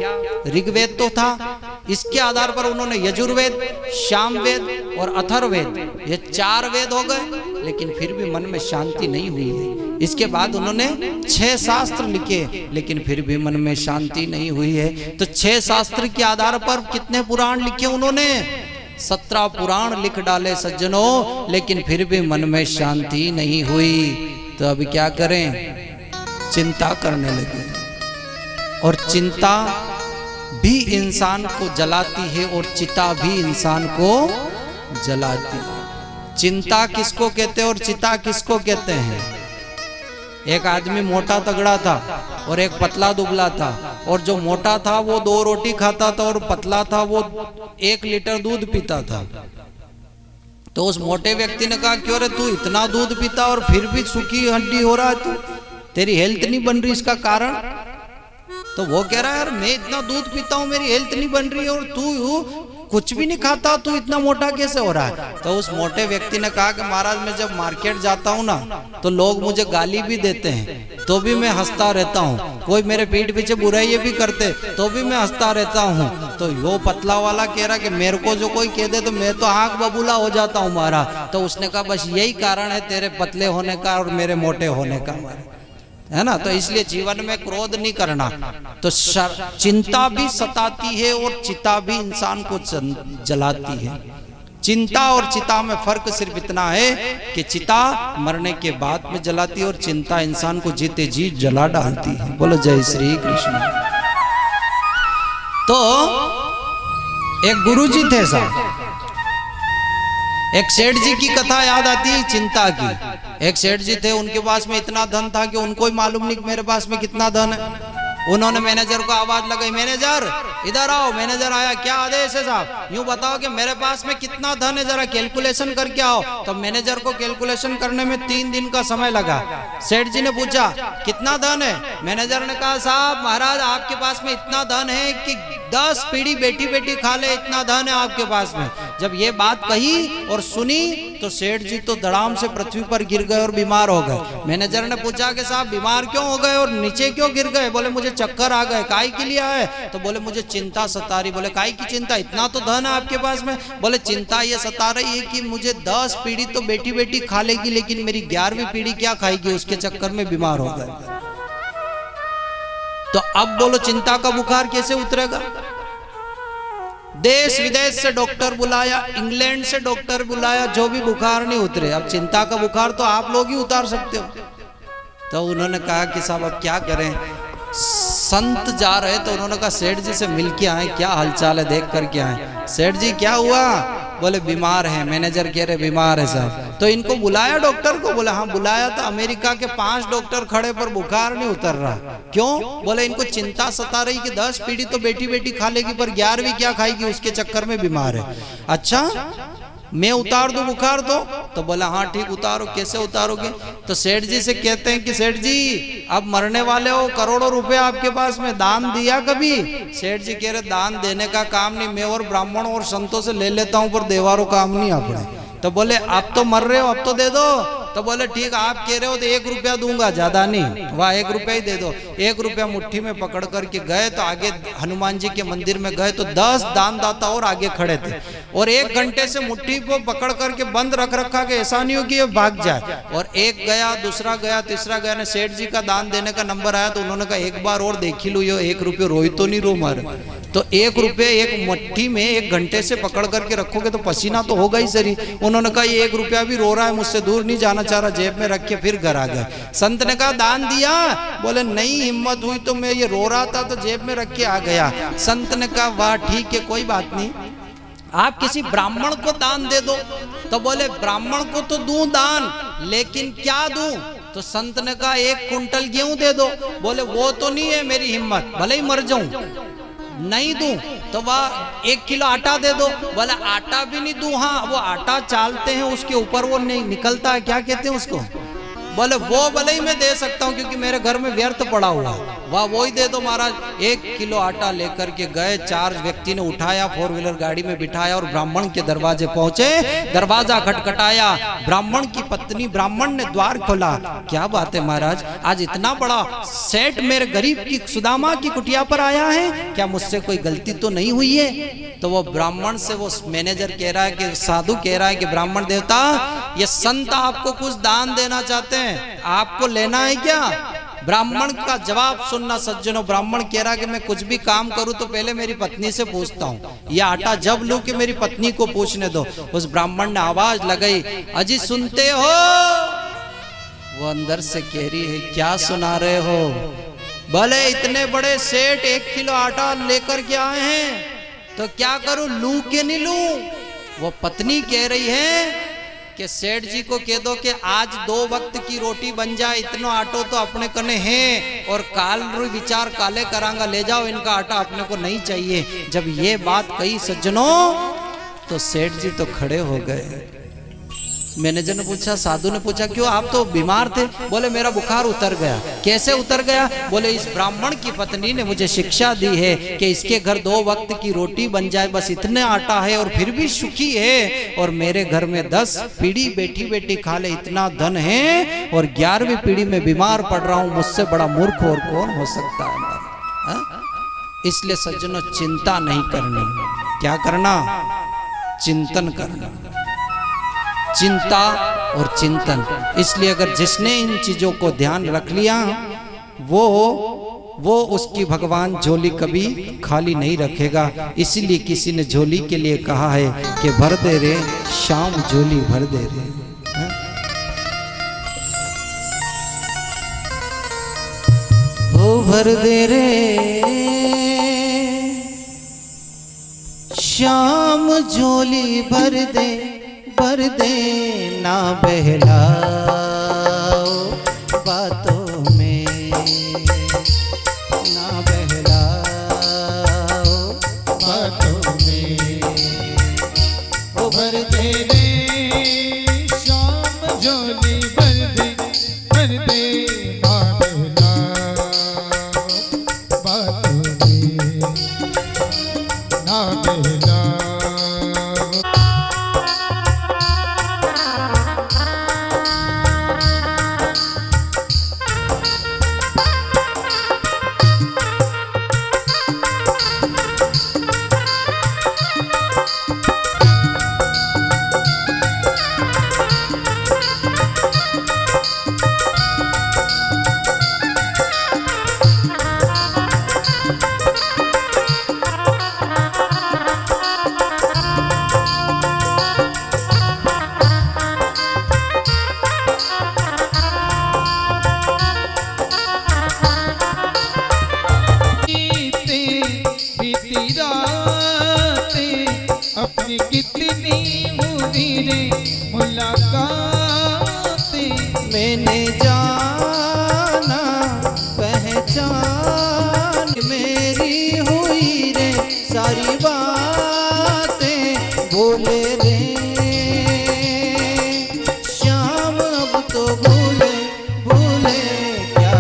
ऋग्वेद तो था, इसके आधार पर उन्होंने यजुर्वेद, सामवेद और अथर्ववेद, ये 4 वेद हो गए, लेकिन फिर भी मन में शांति नहीं हुई है। इसके बाद उन्होंने 6 शास्त्र लिखे, लेकिन फिर भी मन में शांति नहीं हुई है। तो 6 शास्त्र के आधार पर कितने पुराण लिखे उन्होंने? 17 पुराण लिख डाले सज्जनों, लेकिन फिर भी मन में शांति नहीं हुई। तो अभी क्या करें? चिंता करने लगे, और चिंता भी इंसान को जलाती है और चिता भी इंसान को जलाती है। चिंता किसको कहते हैं और चिता किसको कहते हैं? एक आदमी मोटा तगड़ा था और एक पतला दुबला था, और जो मोटा था वो 2 रोटी खाता था और पतला था वो 1 लीटर दूध पीता था। तो उस मोटे व्यक्ति ने कहा, क्यों रे तू इतना दूध पीता और फिर भी सूखी हड्डी हो रहा है, तू तेरी हेल्थ नहीं बन रही, इसका कारण? तो वो कह रहा है, यार मैं इतना दूध पीता हूँ, मेरी हेल्थ नहीं बन रही है, और तू कुछ भी नहीं खाता, तू इतना मोटा कैसे हो रहा है? तो उस मोटे व्यक्ति ने कहा कि महाराज, मैं जब मार्केट जाता हूँ ना, तो लोग मुझे गाली भी देते हैं तो भी मैं हंसता रहता हूँ। कोई मेरे पीठ पीछे बुराई भी करते तो भी मैं हंसता रहता हूँ। तो वो पतला वाला कह रहा कि मेरे को जो कोई कह दे तो मैं तो आंख बबूला हो जाता हूँ महाराज। तो उसने कहा, बस यही कारण है तेरे पतले होने का और मेरे मोटे होने का, है ना। तो इसलिए जीवन में क्रोध नहीं करना। तो चिंता भी सताती है और चिता भी इंसान को जलाती है। चिंता और चिता में फर्क सिर्फ इतना है कि चिता मरने के बाद में जलाती है और चिंता इंसान को जीते जी जला डालती है। बोलो जय श्री कृष्ण। तो एक गुरुजी थे साहब, एक सेठ जी की कथा याद आती है चिंता की। एक सेठ जी थे, उनके पास में इतना धन था कि उनको ही मालूम नहीं मेरे पास में कितना धन है। उन्होंने मैनेजर को आवाज लगाई, मैनेजर इधर आओ। मैनेजर आया, क्या आदेश है साहब? यूं बताओ कि मेरे पास में कितना धन है, जरा कैलकुलेशन करके आओ। तो मैनेजर को कैलकुलेशन करने में 3 दिन का समय लगा। सेठ जी ने पूछा, कितना धन है? मैनेजर ने कहा, साहब महाराज आपके पास में इतना धन है कि 10 पीढ़ी बेटी बेटी खा ले, इतना धन है आपके पास में। जब ये बात कही और सुनी तो सेठ जी तो धड़ाम से पृथ्वी पर गिर गए और बीमार हो गए। मैनेजर ने पूछा कि साहब बीमार क्यों हो गए और नीचे क्यों गिर गए? बोले मुझे चक्कर आ गए। काहे के लिए आए? तो बोले मुझे चिंता सता रही। बोले काहे की चिंता? इतना तो धन है आपके पास में। बोले चिंता ये सता रही है कि मुझे 10 पीढ़ी तो बेटी बेटी खा लेगी, लेकिन मेरी 11वीं पीढ़ी क्या खाएगी, उसके चक्कर में बीमार हो गए। तो अब बोलो चिंता का बुखार कैसे उतरेगा? देश विदेश से डॉक्टर बुलाया, इंग्लैंड से डॉक्टर बुलाया, जो भी बुखार नहीं उतरे। अब चिंता का बुखार तो आप लोग ही उतार सकते हो। तो उन्होंने कहा कि साहब अब क्या करें, संत जा रहे तो उन्होंने कहा सेठ जी से मिल के आए, क्या हालचाल है देख कर के आए। सेठ जी क्या हुआ, बोले बीमार है। मैनेजर कह रहे बीमार है साहब, तो इनको बुलाया डॉक्टर को, बोला हाँ बुलाया। तो अमेरिका के 5 डॉक्टर खड़े पर बुखार नहीं उतर रहा, क्यों, बोले इनको चिंता सता रही कि 10 पीढ़ी तो बेटी बेटी खा लेगी पर 11वीं क्या खाएगी, उसके चक्कर में बीमार है। अच्छा मैं उतार दूं बुखार तो बोला हाँ ठीक उतारो। कैसे उतारोगे, तो सेठ जी से कहते हैं कि सेठ जी अब मरने वाले हो, करोड़ों रुपए आपके पास में, दान दिया कभी। सेठ जी कह रहे दान देने का काम नहीं, मैं और ब्राह्मण और संतों से ले लेता हूं पर देवारों काम नहीं आपने। तो बोले आप तो मर रहे हो अब तो दे दो। तो बोले ठीक आप कह रहे हो तो 1 रुपया दूंगा, ज्यादा नहीं, वह 1 रुपया ही दे दो। 1 रुपया मुट्ठी में पकड़ करके गए तो आगे हनुमान जी के मंदिर में गए तो 10 दानदाता और आगे खड़े थे और 1 घंटे से मुट्ठी को पकड़ करके बंद रख रखा कि ऐसा नहीं हो कि ये भाग जाए। और एक गया, दूसरा गया, तीसरा गया, ने सेठ जी का दान देने का नंबर आया तो उन्होंने कहा एक बार और देख ही लो, ये 1 रुपये रोई तो नहीं रो मारे। तो 1 रुपये एक मुट्ठी में 1 घंटे से पकड़ करके रखोगे तो पसीना तो होगा ही सरी। उन्होंने कहा ये 1 रुपया भी रो रहा है मुझसे दूर नहीं जाना चाह रहा, जेब में रख के फिर घर आ गए। संत ने कहा दान दिया, बोले नहीं हिम्मत हुई तो मैं ये रो रहा था तो जेब में रख के आ गया। संत ने कहा वाह ठीक है कोई बात नहीं, आप किसी ब्राह्मण को दान दे दो। तो बोले ब्राह्मण को तो दूं दान, लेकिन क्या दूं। तो संत ने कहा 1 कुंटल गेहूं दे दो। बोले वो तो नहीं है मेरी हिम्मत, भले ही मर जाऊं नहीं दूं। तो वह 1 किलो आटा दे दो। बोले आटा भी नहीं दूं, हाँ वो आटा चालते हैं उसके ऊपर वो नहीं निकलता है, क्या कहते हैं उसको। बोले वो भले ही मैं दे सकता हूँ क्योंकि मेरे घर में व्यर्थ पड़ा हुआ, वाह वो ही दे दो महाराज। 1 किलो आटा लेकर के गए, 4 व्यक्ति ने उठाया, 4 व्हीलर गाड़ी में बिठाया और ब्राह्मण के दरवाजे पहुंचे। दरवाजा खटखटाया, ब्राह्मण की पत्नी, ब्राह्मण ने द्वार खोला। क्या बात है महाराज, आज इतना बड़ा सेठ मेरे गरीब की सुदामा की कुटिया पर आया है, क्या मुझसे कोई गलती तो नहीं हुई है। तो वो ब्राह्मण से वो मैनेजर कह रहा है कि साधु कह रहा है कि ब्राह्मण देवता ये संत आपको कुछ दान देना चाहते हैं, आपको लेना है क्या। ब्राह्मण का जवाब सुनना सज्जनों, ब्राह्मण कह रहा कि मैं कुछ भी काम करूं तो पहले मेरी पत्नी से पूछता हूं, ये आटा जब लूं कि मेरी पत्नी को पूछने दो। उस ब्राह्मण ने आवाज लगाई, अजी सुनते हो। वो अंदर से कह रही है क्या सुना रहे हो। भले इतने बड़े सेठ 1 किलो आटा लेकर के आए हैं तो क्या करूं, लूं कि नहीं लूं। वो पत्नी कह रही है कि सेठ जी को कह दो कि आज 2 वक्त की रोटी बन जाए, इतना आटो तो अपने कने है और काल विचार काले करांगा, ले जाओ इनका आटा अपने को नहीं चाहिए। जब ये बात कही सज्जनों तो सेठ जी तो खड़े हो गए। मैनेजर ने पूछा, साधु ने पूछा क्यों, आप तो बीमार थे। बोले मेरा बुखार उतर गया। कैसे उतर गया, बोले इस ब्राह्मण की पत्नी ने मुझे शिक्षा दी है कि इसके घर 2 वक्त की रोटी बन जाए, बस इतने आटा है और फिर भी सुखी है, और मेरे घर में 10 पीढ़ी बेटी बेटी खा ले इतना धन है और 11वीं पीढ़ी में बीमार पड़ रहा हूं, मुझसे बड़ा मूर्ख और कौन हो सकता है। इसलिए सज्जनों चिंता नहीं करनी, क्या करना, चिंतन करना, चिंता और चिंतन। इसलिए अगर जिसने इन चीजों को ध्यान रख लिया वो उसकी भगवान झोली कभी खाली नहीं रखेगा। इसीलिए किसी ने झोली के लिए कहा है कि भर दे रे शाम झोली भर दे रे। ओ भर दे रे शाम झोली भर दे ना बहलाओ बातों में, ना बहलाओ बातों में। ओ भर दे रे शाम झोली भर दे ना बहलाओ बातों में, ना बहलाओ। मैंने जाना पहचान मेरी हुई रे सारी बातें भूले रे श्याम अब तो भूले भूले क्या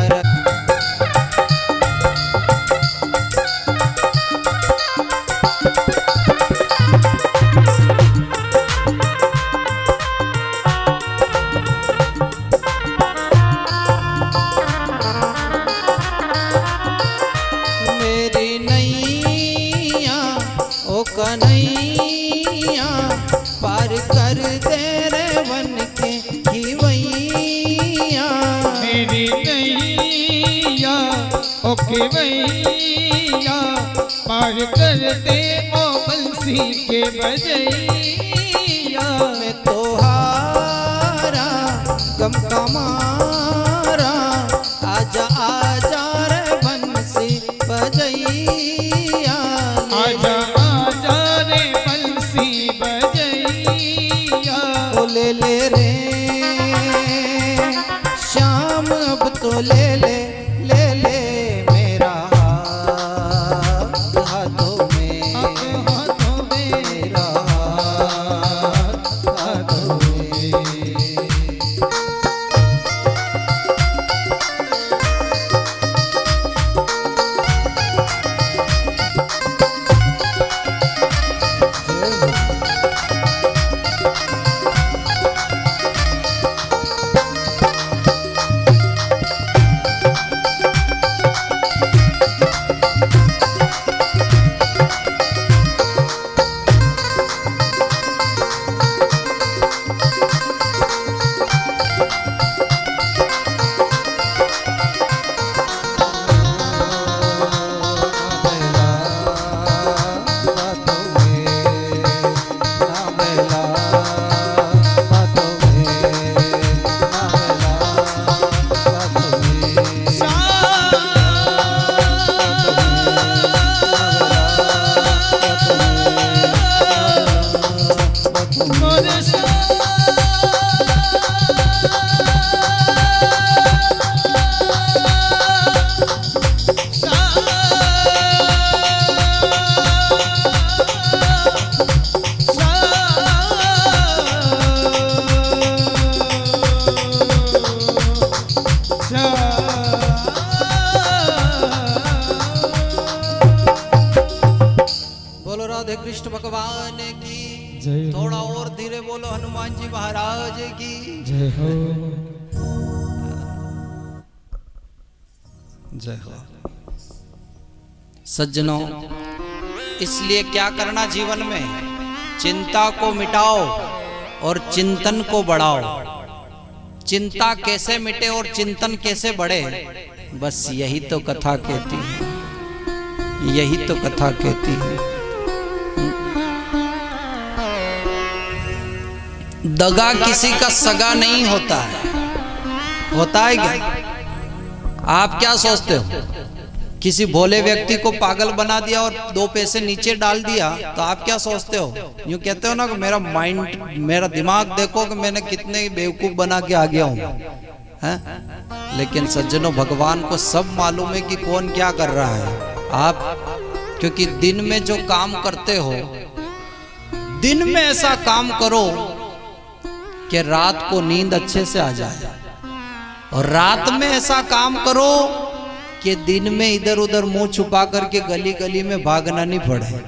कन्हैया पार कर दे रे वन के खिवैया मेरी नैया ओ खिवैया पार कर दे ओ बंसी के बजैया मैं तो हारा गम का मारा आजा आजा रे बंसी बजैया आजा आजा रे बंसी बजैया ले ले रे श्याम अब तो ले ले मेरा हाथ हाथों में मेरा हाथ हाथों में राधे कृष्ण भगवान की जय हो। थोड़ा और धीरे बोलो हनुमान जी महाराज की जय हो जय हो। सज्जनों, इसलिए क्या करना जीवन में, चिंता को मिटाओ और चिंतन को बढ़ाओ। चिंता कैसे मिटे और चिंतन कैसे बढ़े, बस यही तो कथा कहती है, यही तो कथा कहती है। दगा किसी का सगा नहीं होता है, होता है क्या? आप क्या सोचते हो, किसी भोले व्यक्ति को पागल बना दिया और 2 पैसे नीचे डाल दिया तो आप क्या सोचते हो? यूं कहते हो ना कि मेरा माइंड, मेरा दिमाग देखो कि मैंने कितने बेवकूफ बना के आ गया हूं, हैं? लेकिन सज्जनों, भगवान को सब मालूम है कि कौन क्या कर रहा है। आप क्योंकि दिन में जो काम करते हो, दिन में ऐसा काम करो कि रात को नींद अच्छे से आ जाए, और रात में ऐसा काम करो कि दिन में इधर उधर मुंह छुपा करके गली गली में भागना नहीं पड़े।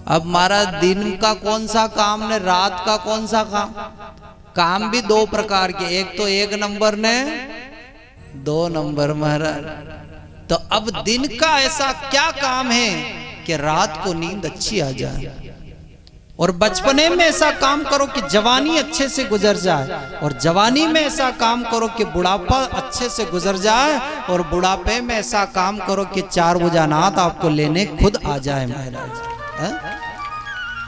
अब महाराज, दिन का कौन सा काम ने, रात का कौन सा काम? काम भी 2 प्रकार के, एक तो 1 नंबर ने, 2 नंबर महाराज। तो अब दिन का ऐसा क्या काम है कि रात को नींद अच्छी आ जाए, और बचपने में ऐसा काम करो कि जवानी अच्छे से गुजर जाए, और जवानी में ऐसा काम करो कि बुढ़ापा अच्छे से गुजर जाए, और बुढ़ापे में ऐसा काम करो कि 4 बुझानात आपको लेने खुद आ जाए महाराज।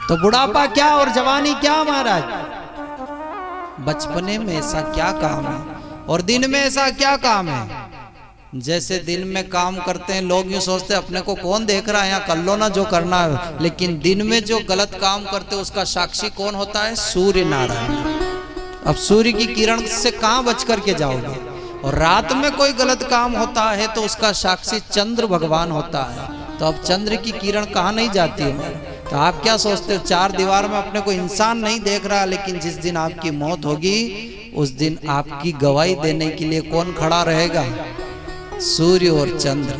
तो बुढ़ापा क्या और जवानी क्या महाराज? बचपने में ऐसा क्या काम है और दिन में ऐसा क्या काम है? जैसे दिन में काम करते हैं लोग, यूं सोचते हैं अपने को कौन देख रहा है, यहाँ कर लो ना जो करना है। लेकिन दिन में जो गलत काम करते हैं उसका साक्षी कौन होता है? सूर्य नारायण। अब सूर्य की किरण से कहाँ बच करके जाओगे? और रात में कोई गलत काम होता है तो उसका साक्षी चंद्र भगवान होता है, तो अब चंद्र की किरण कहाँ नहीं जाती है? तो आप क्या सोचते हो, चार दीवार में अपने को इंसान नहीं देख रहा, लेकिन जिस दिन आपकी मौत होगी उस दिन आपकी गवाही देने के लिए कौन खड़ा रहेगा? सूर्य और चंद्र।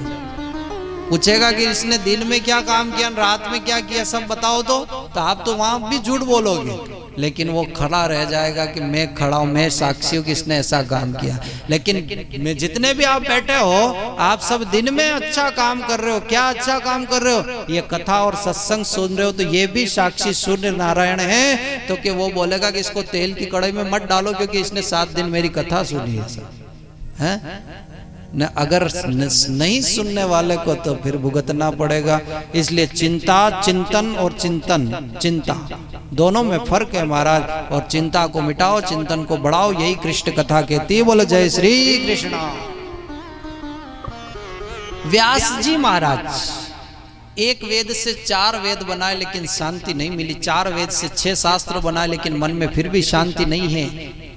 पूछेगा कि इसने दिन में क्या काम किया, रात में क्या किया, सब बताओ तो आप तो वहां भी झूठ बोलोगे, लेकिन वो खड़ा रह जाएगा कि मैं खड़ा हूं, मैं साक्षी हूं कि इसने ऐसा काम किया। लेकिन जितने भी आप बैठे हो, आप सब दिन में अच्छा काम कर रहे हो। क्या अच्छा काम कर रहे हो? ये कथा और सत्संग सुन रहे हो, तो ये भी साक्षी सूर्य नारायण है। तो कि वो बोलेगा कि इसको तेल की कढ़ाई में मत डालो क्योंकि इसने 7 दिन मेरी कथा सुनी है। न अगर नहीं सुनने वाले को तो फिर भुगतना पड़ेगा। इसलिए चिंता, चिंतन और चिंता दोनों में फर्क है महाराज। और चिंता को मिटाओ, चिंतन को बढ़ाओ, यही कृष्ण कथा कहती है। बोलो जय श्री कृष्ण। व्यास जी महाराज एक वेद से 4 वेद बनाए लेकिन शांति नहीं मिली, 4 वेद से 6 शास्त्र बनाए लेकिन मन में फिर भी शांति नहीं है,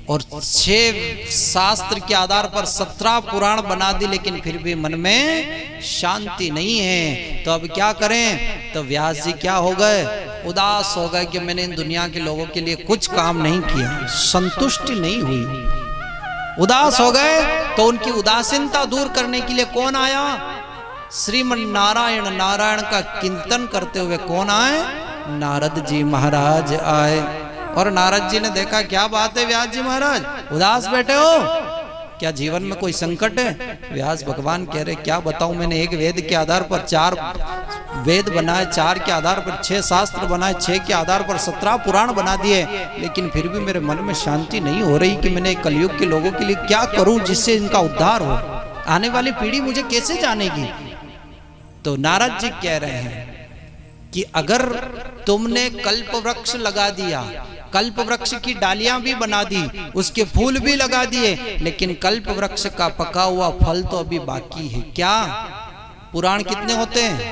और 6 शास्त्र के आधार पर 17 पुराण बना दी लेकिन फिर भी मन में शांति नहीं है। तो अब क्या करें? तो व्यास जी क्या हो गए? उदास हो गए कि मैंने इन दुनिया के लोगों के लिए कुछ काम नहीं किया, संतुष्टि नहीं हुई, उदास हो गए। तो उनकी उदासीनता दूर करने के लिए कौन आया? श्रीमन नारायण। नारायण का कीर्तन करते हुए कौन आए? नारद जी महाराज आए। और नारद जी ने देखा, क्या बात है व्यास जी महाराज, उदास बैठे हो, क्या जीवन में कोई संकट है? व्यास भगवान कह रहे, क्या बताऊं, मैंने एक वेद के आधार पर 4 वेद बनाए, 4 के आधार पर 6 शास्त्र बनाए, 6 के आधार पर 17 पुराण बना दिए, लेकिन फिर भी मेरे मन में शांति नहीं हो रही कि मैंने कलयुग के लोगों के लिए क्या करूं जिससे इनका उद्धार हो, आने वाली पीढ़ी मुझे कैसे जानेगी? तो नारद जी कह रहे हैं कि अगर तुमने कल्प वृक्ष लगा दिया, कल्प वृक्ष की डालियां भी बना दी, उसके फूल भी लगा दिए, लेकिन कल्प वृक्ष का पका हुआ फल तो अभी बाकी है। क्या? पुराण कितने होते हैं?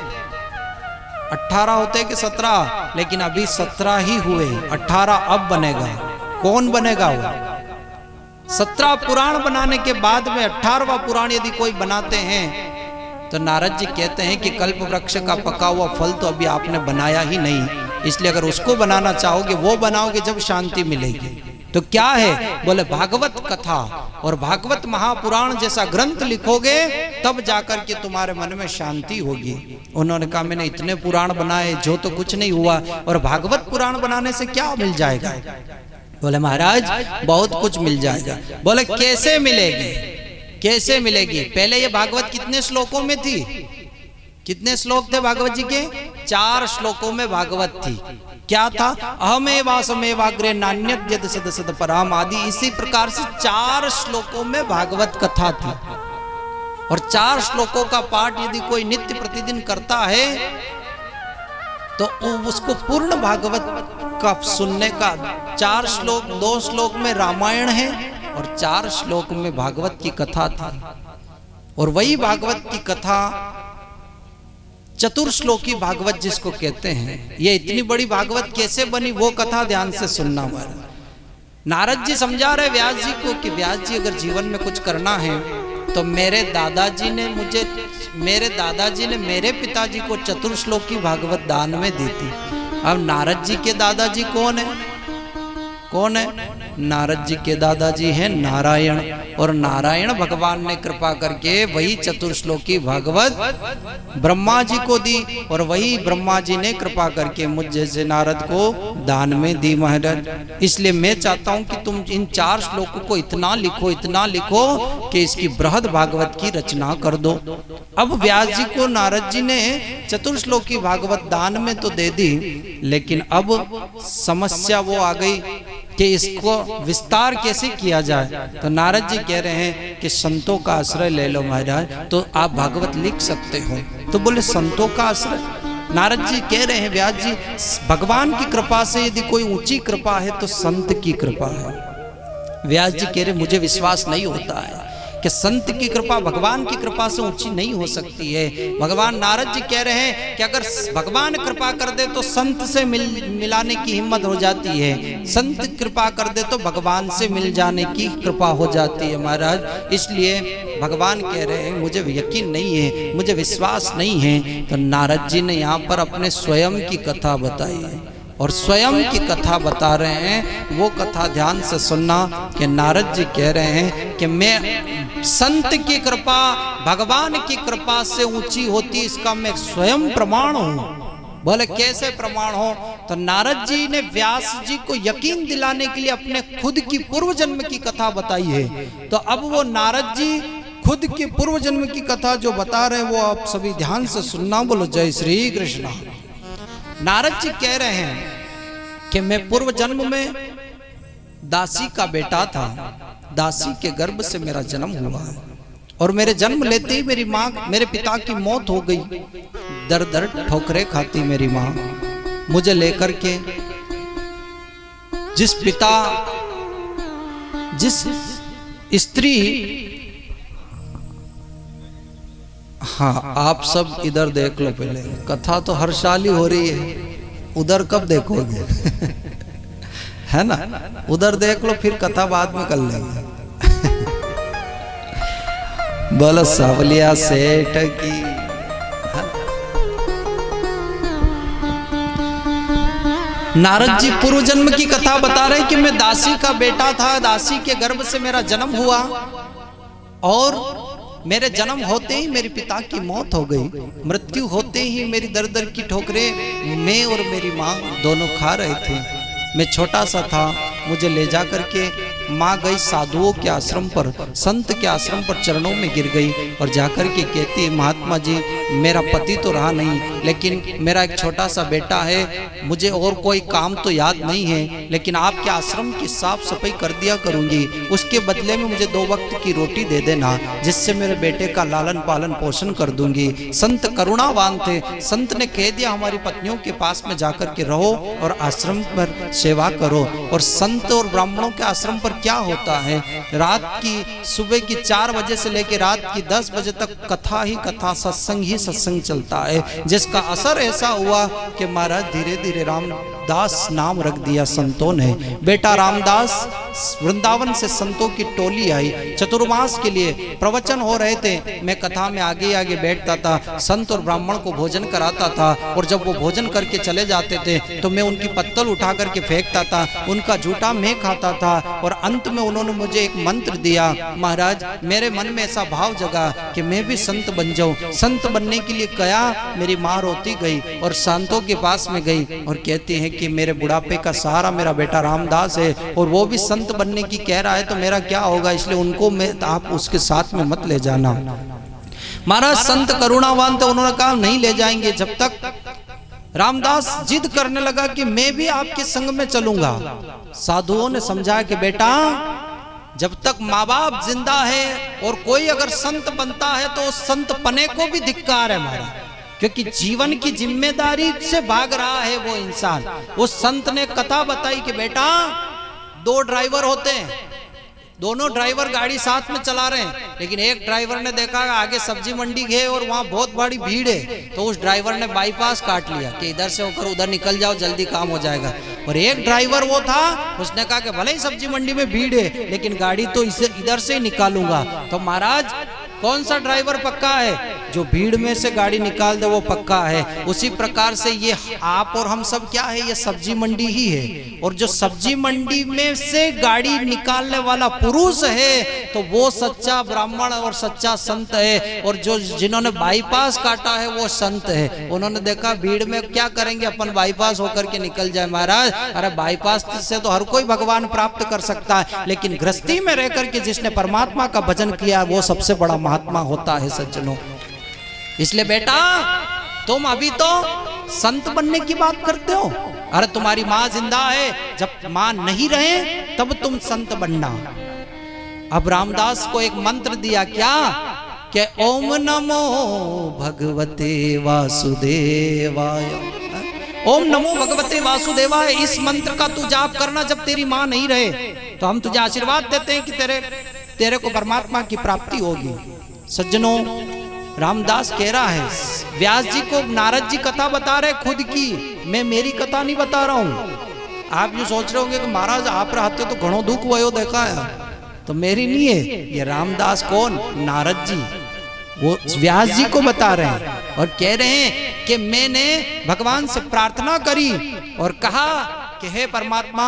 18 होते कि 17? लेकिन अभी 17 ही हुए, 18 अब बनेगा। कौन बनेगा वो? 17 पुराण बनाने के बाद में 18वां पुराण यदि कोई बनाते हैं, तो नारद जी कहते हैं कि कल्प वृक्ष का पका हुआ फल तो अभी आपने बनाया ही नहीं, इसलिए अगर उसको बनाना चाहोगे वो बनाओगे जब शांति मिलेगी। तो क्या है? बोले भागवत कथा और भागवत महापुराण जैसा ग्रंथ लिखोगे तब जाकर के तुम्हारे मन में शांति होगी। उन्होंने कहा, मैंने इतने पुराण बनाए जो तो कुछ नहीं हुआ, और भागवत पुराण बनाने से क्या मिल जाएगा? बोले महाराज बहुत कुछ मिल जाएगा। बोले कैसे मिलेगी? कैसे मिलेगी? पहले ये भागवत कितने श्लोकों में थी? कितने श्लोक थे भागवत जी के? 4 श्लोकों में भागवत थी। क्या था? अहमेवासमेवाग्रे नान्यद्यत सद सद पराम आदि। इसी प्रकार से 4 श्लोकों में भागवत कथा थी, और 4 श्लोकों का पाठ यदि कोई नित्य प्रतिदिन करता है तो उसको पूर्ण भागवत का सुनने का 4 श्लोक, 2 श्लोक में रामायण है और 4 श्लोक में भागवत की कथा थी। और वही भागवत की कथा चतुर्श्लोकी भागवत जिसको कहते हैं, ये इतनी बड़ी भागवत कैसे बनी वो कथा ध्यान से सुनना हमारा। नारद जी समझा रहे व्यास जी को कि व्यास जी अगर जीवन में कुछ करना है तो मेरे दादाजी ने मेरे पिताजी को चतुर्श्लोकी भागवत दान में दी थी। अब नारद जी के दादाजी कौन है? कौन है? नारद जी के दादाजी हैं नारायण, और नारायण भगवान ने कृपा करके वही चतुर्श्लोकी भागवत ब्रह्मा जी को दी, और वही ब्रह्मा जी ने कृपा करके मुझ जैसे नारद को दान में दी महाराज। इसलिए मैं चाहता हूं कि तुम इन 4 श्लोकों को इतना लिखो कि इसकी बृहद भागवत की रचना कर दो। अब व्यास जी को नारद जी ने चतुर्श्लोकी भागवत दान में तो दे दी, लेकिन अब समस्या वो आ गई कि इसको विस्तार कैसे किया जाए। तो नारद जी कह रहे हैं कि संतों का आश्रय ले लो महाराज, तो आप भागवत लिख सकते हो। तो बोले संतों का आश्रय? नारद जी कह रहे हैं व्यास जी, भगवान की कृपा से यदि कोई ऊंची कृपा है तो संत की कृपा है। व्यास जी कह रहे मुझे विश्वास नहीं होता है कि संत की कृपा भगवान की कृपा से ऊंची नहीं हो सकती है। भगवान नारद जी कह रहे हैं कि अगर भगवान कृपा कर दे तो संत से मिलाने की हिम्मत हो जाती है, संत कृपा कर दे तो भगवान से मिल जाने की कृपा हो जाती है महाराज। इसलिए भगवान कह रहे हैं मुझे यकीन नहीं है, मुझे विश्वास नहीं है। तो नारद जी ने यहाँ पर अपने स्वयं की कथा बताई है और स्वयं की कथा बता रहे हैं। वो कथा ध्यान से सुनना कि नारद जी कह रहे हैं कि मैं संत की कृपा भगवान की कृपा से ऊंची होती, इसका मैं स्वयं प्रमाण हूं। बोले कैसे प्रमाण हो? तो नारद जी ने व्यास जी को यकीन दिलाने के लिए अपने खुद की पूर्व जन्म की कथा बताई है। तो अब वो नारद जी खुद की पूर्व जन्म की कथा जो बता रहे हैं वो आप सभी ध्यान से सुनना। बोलो जय श्री कृष्ण। नारद जी कह रहे हैं कि मैं पूर्व जन्म में दासी का बेटा था, दासी के गर्भ से मेरा जन्म हुआ और मेरे जन्म लेते ही मेरी माँ मेरे पिता की मौत हो गई। दर दर ठोकरे खाती मेरी माँ मुझे लेकर के जिस पिता जिस स्त्री, हाँ आप सब इधर देख लो, पहले कथा तो हर साल ही हो रही है, उधर कब देखोगे है ना? उधर देख लो फिर कथा बाद में कर लेंगे। बोलो सावलिया सेठ की। नारद जी पूर्व जन्म की कथा बता रहे कि मैं दासी का बेटा था, दासी के गर्भ से मेरा जन्म हुआ और मेरे जन्म होते ही मेरे पिता की मौत हो गई। मृत्यु होते ही मेरी दर दर की ठोकरें मैं और मेरी माँ दोनों खा रहे थे। मैं छोटा सा था, मुझे ले जा करके माँ गई साधुओं के आश्रम पर, संत के आश्रम पर चरणों में गिर गई और जाकर के कहती है महात्मा जी मेरा पति तो रहा नहीं, लेकिन मेरा एक छोटा सा बेटा है, मुझे और कोई काम तो याद नहीं है, लेकिन आपके आश्रम की साफ सफाई कर दिया करूंगी, उसके बदले में मुझे 2 वक्त की रोटी दे देना, जिससे मेरे बेटे का लालन पालन पोषण कर दूंगी। संत करुणावान थे, संत ने कह दिया हमारी पत्नियों के पास में जाकर के रहो और आश्रम पर सेवा करो। और संत और ब्राह्मणों के आश्रम पर क्या होता है, रात की सुबह की 4 बजे से लेकर रात की 10 बजे तक कथा ही कथा, सत्संग ही सत्संग चलता है, जिसका असर ऐसा हुआ कि महाराज धीरे धीरे रामदास नाम रख दिया संतों ने। बेटा रामदास, वृंदावन से संतों की टोली आई, चतुर्मास के लिए प्रवचन हो रहे थे, मैं कथा में आगे आगे बैठता था, संत और ब्राह्मण को भोजन कराता था और जब वो भोजन करके चले जाते थे तो मैं उनकी पत्तल उठा करके फेंकता था, उनका जूठा मैं खाता था। और अंत में उन्होंने मुझे एक मंत्र दिया, महाराज मेरे मन में ऐसा भाव जगा कि मैं भी संत बन जाऊं। संत बनने के लिए गया, मेरी माँ रोती गई और संतों के पास में गई और कहती है कि मेरे बुढ़ापे का सहारा मेरा बेटा रामदास है और वो भी संत बनने की कह रहा है, तो मेरा क्या होगा, इसलिए उनको मैं आप उसके साथ में मत ले जाना। महाराज संत करुणावान थे, उन्होंने कहा नहीं ले जाएंगे। जब तक रामदास जिद करने लगा कि मैं भी आपके संग में चलूंगा। साधुओं ने समझाया कि बेटा जब तक माँ बाप जिंदा है और कोई अगर संत बनता है तो उस संत पने को भी धिक्कार है हमारा, क्योंकि जीवन की जिम्मेदारी से भाग रहा है वो इंसान। उस संत ने कथा बताई कि बेटा 2 ड्राइवर होते हैं, दोनों ड्राइवर गाड़ी साथ में चला रहे हैं, लेकिन एक ड्राइवर ने देखा आगे सब्जी मंडी है और वहां बहुत बड़ी भीड़ है, तो उस ड्राइवर ने बाईपास काट लिया कि इधर से होकर उधर निकल जाओ, जल्दी काम हो जाएगा। और एक ड्राइवर वो था, उसने कहा कि भले ही सब्जी मंडी में भीड़ है लेकिन गाड़ी तो इसे इधर से ही निकालूंगा। तो महाराज कौन सा ड्राइवर पक्का है? जो भीड़ में से गाड़ी निकाल दे वो पक्का है। उसी प्रकार से ये आप और हम सब क्या है, ये सब्जी मंडी ही है, और जो सब्जी मंडी में से गाड़ी निकालने वाला पुरुष है तो वो सच्चा ब्राह्मण और सच्चा संत है। और जो जिन्होंने बाईपास काटा है वो संत है। उन्होंने देखा भीड़ में क्या करेंगे, अपन बाईपास होकर के निकल जाए। महाराज अरे बाईपास से तो हर कोई भगवान प्राप्त कर सकता है, लेकिन गृहस्थी में रहकर के जिसने परमात्मा का भजन किया वो सबसे बड़ा महात्मा होता है सज्जनों। इसलिए बेटा तुम अभी तो संत बनने की बात करते हो, अरे तुम्हारी माँ जिंदा है, जब माँ नहीं रहे तब तुम संत बनना। अब रामदास को एक मंत्र दिया, क्या कि ओम नमो भगवते वासुदेवाय, ओम नमो भगवते वासुदेवाय। इस मंत्र का तू जाप करना जब तेरी माँ नहीं रहे, तो हम तुझे आशीर्वाद देते हैं कि तेरे तेरे को परमात्मा की प्राप्ति होगी। सज्जनों, रामदास कह रहा है, व्यास जी को नारद जी कथा बता रहे खुद की, मैं मेरी कथा नहीं बता रहा हूं। आप यूं सोच रहे होंगे कि महाराज आप रहते तो घणो दुख वयो देखा है, तो मेरी नहीं है ये। रामदास कौन? नारद जी, वो व्यास जी को बता रहे हैं और कह रहे हैं कि मैंने भगवान से प्रार्थना करी और कहा कि हे परमात्मा,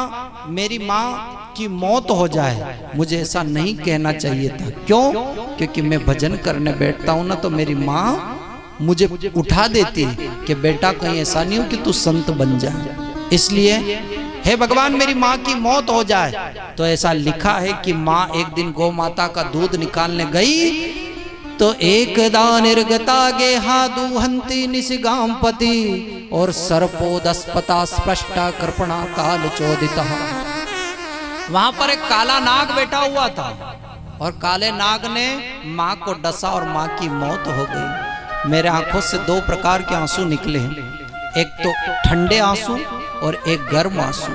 मेरी माँ की मौत हो जाए। मुझे ऐसा नहीं कहना चाहिए था। क्यों? क्योंकि मैं भजन करने बैठता हूं ना, तो मेरी माँ मुझे उठा देती कि बेटा कहीं ऐसा नहीं हो कि तू संत बन जाए। इसलिए हे भगवान, मेरी माँ की मौत हो जाए। तो ऐसा लिखा है कि माँ एक दिन गौ माता का दूध निकालने गई तो एकदा निर्गता गेहा दुहंती निशिगामपति और सर्पोदस्पता स्पष्टा कृपणा काल चोदिता। वहां पर एक काला नाग बैठा हुआ था और काले नाग ने माँ को डसा और माँ की मौत हो गई। मेरे आंखों से दो प्रकार के आंसू निकले, एक तो ठंडे आंसू और एक गर्म आंसू।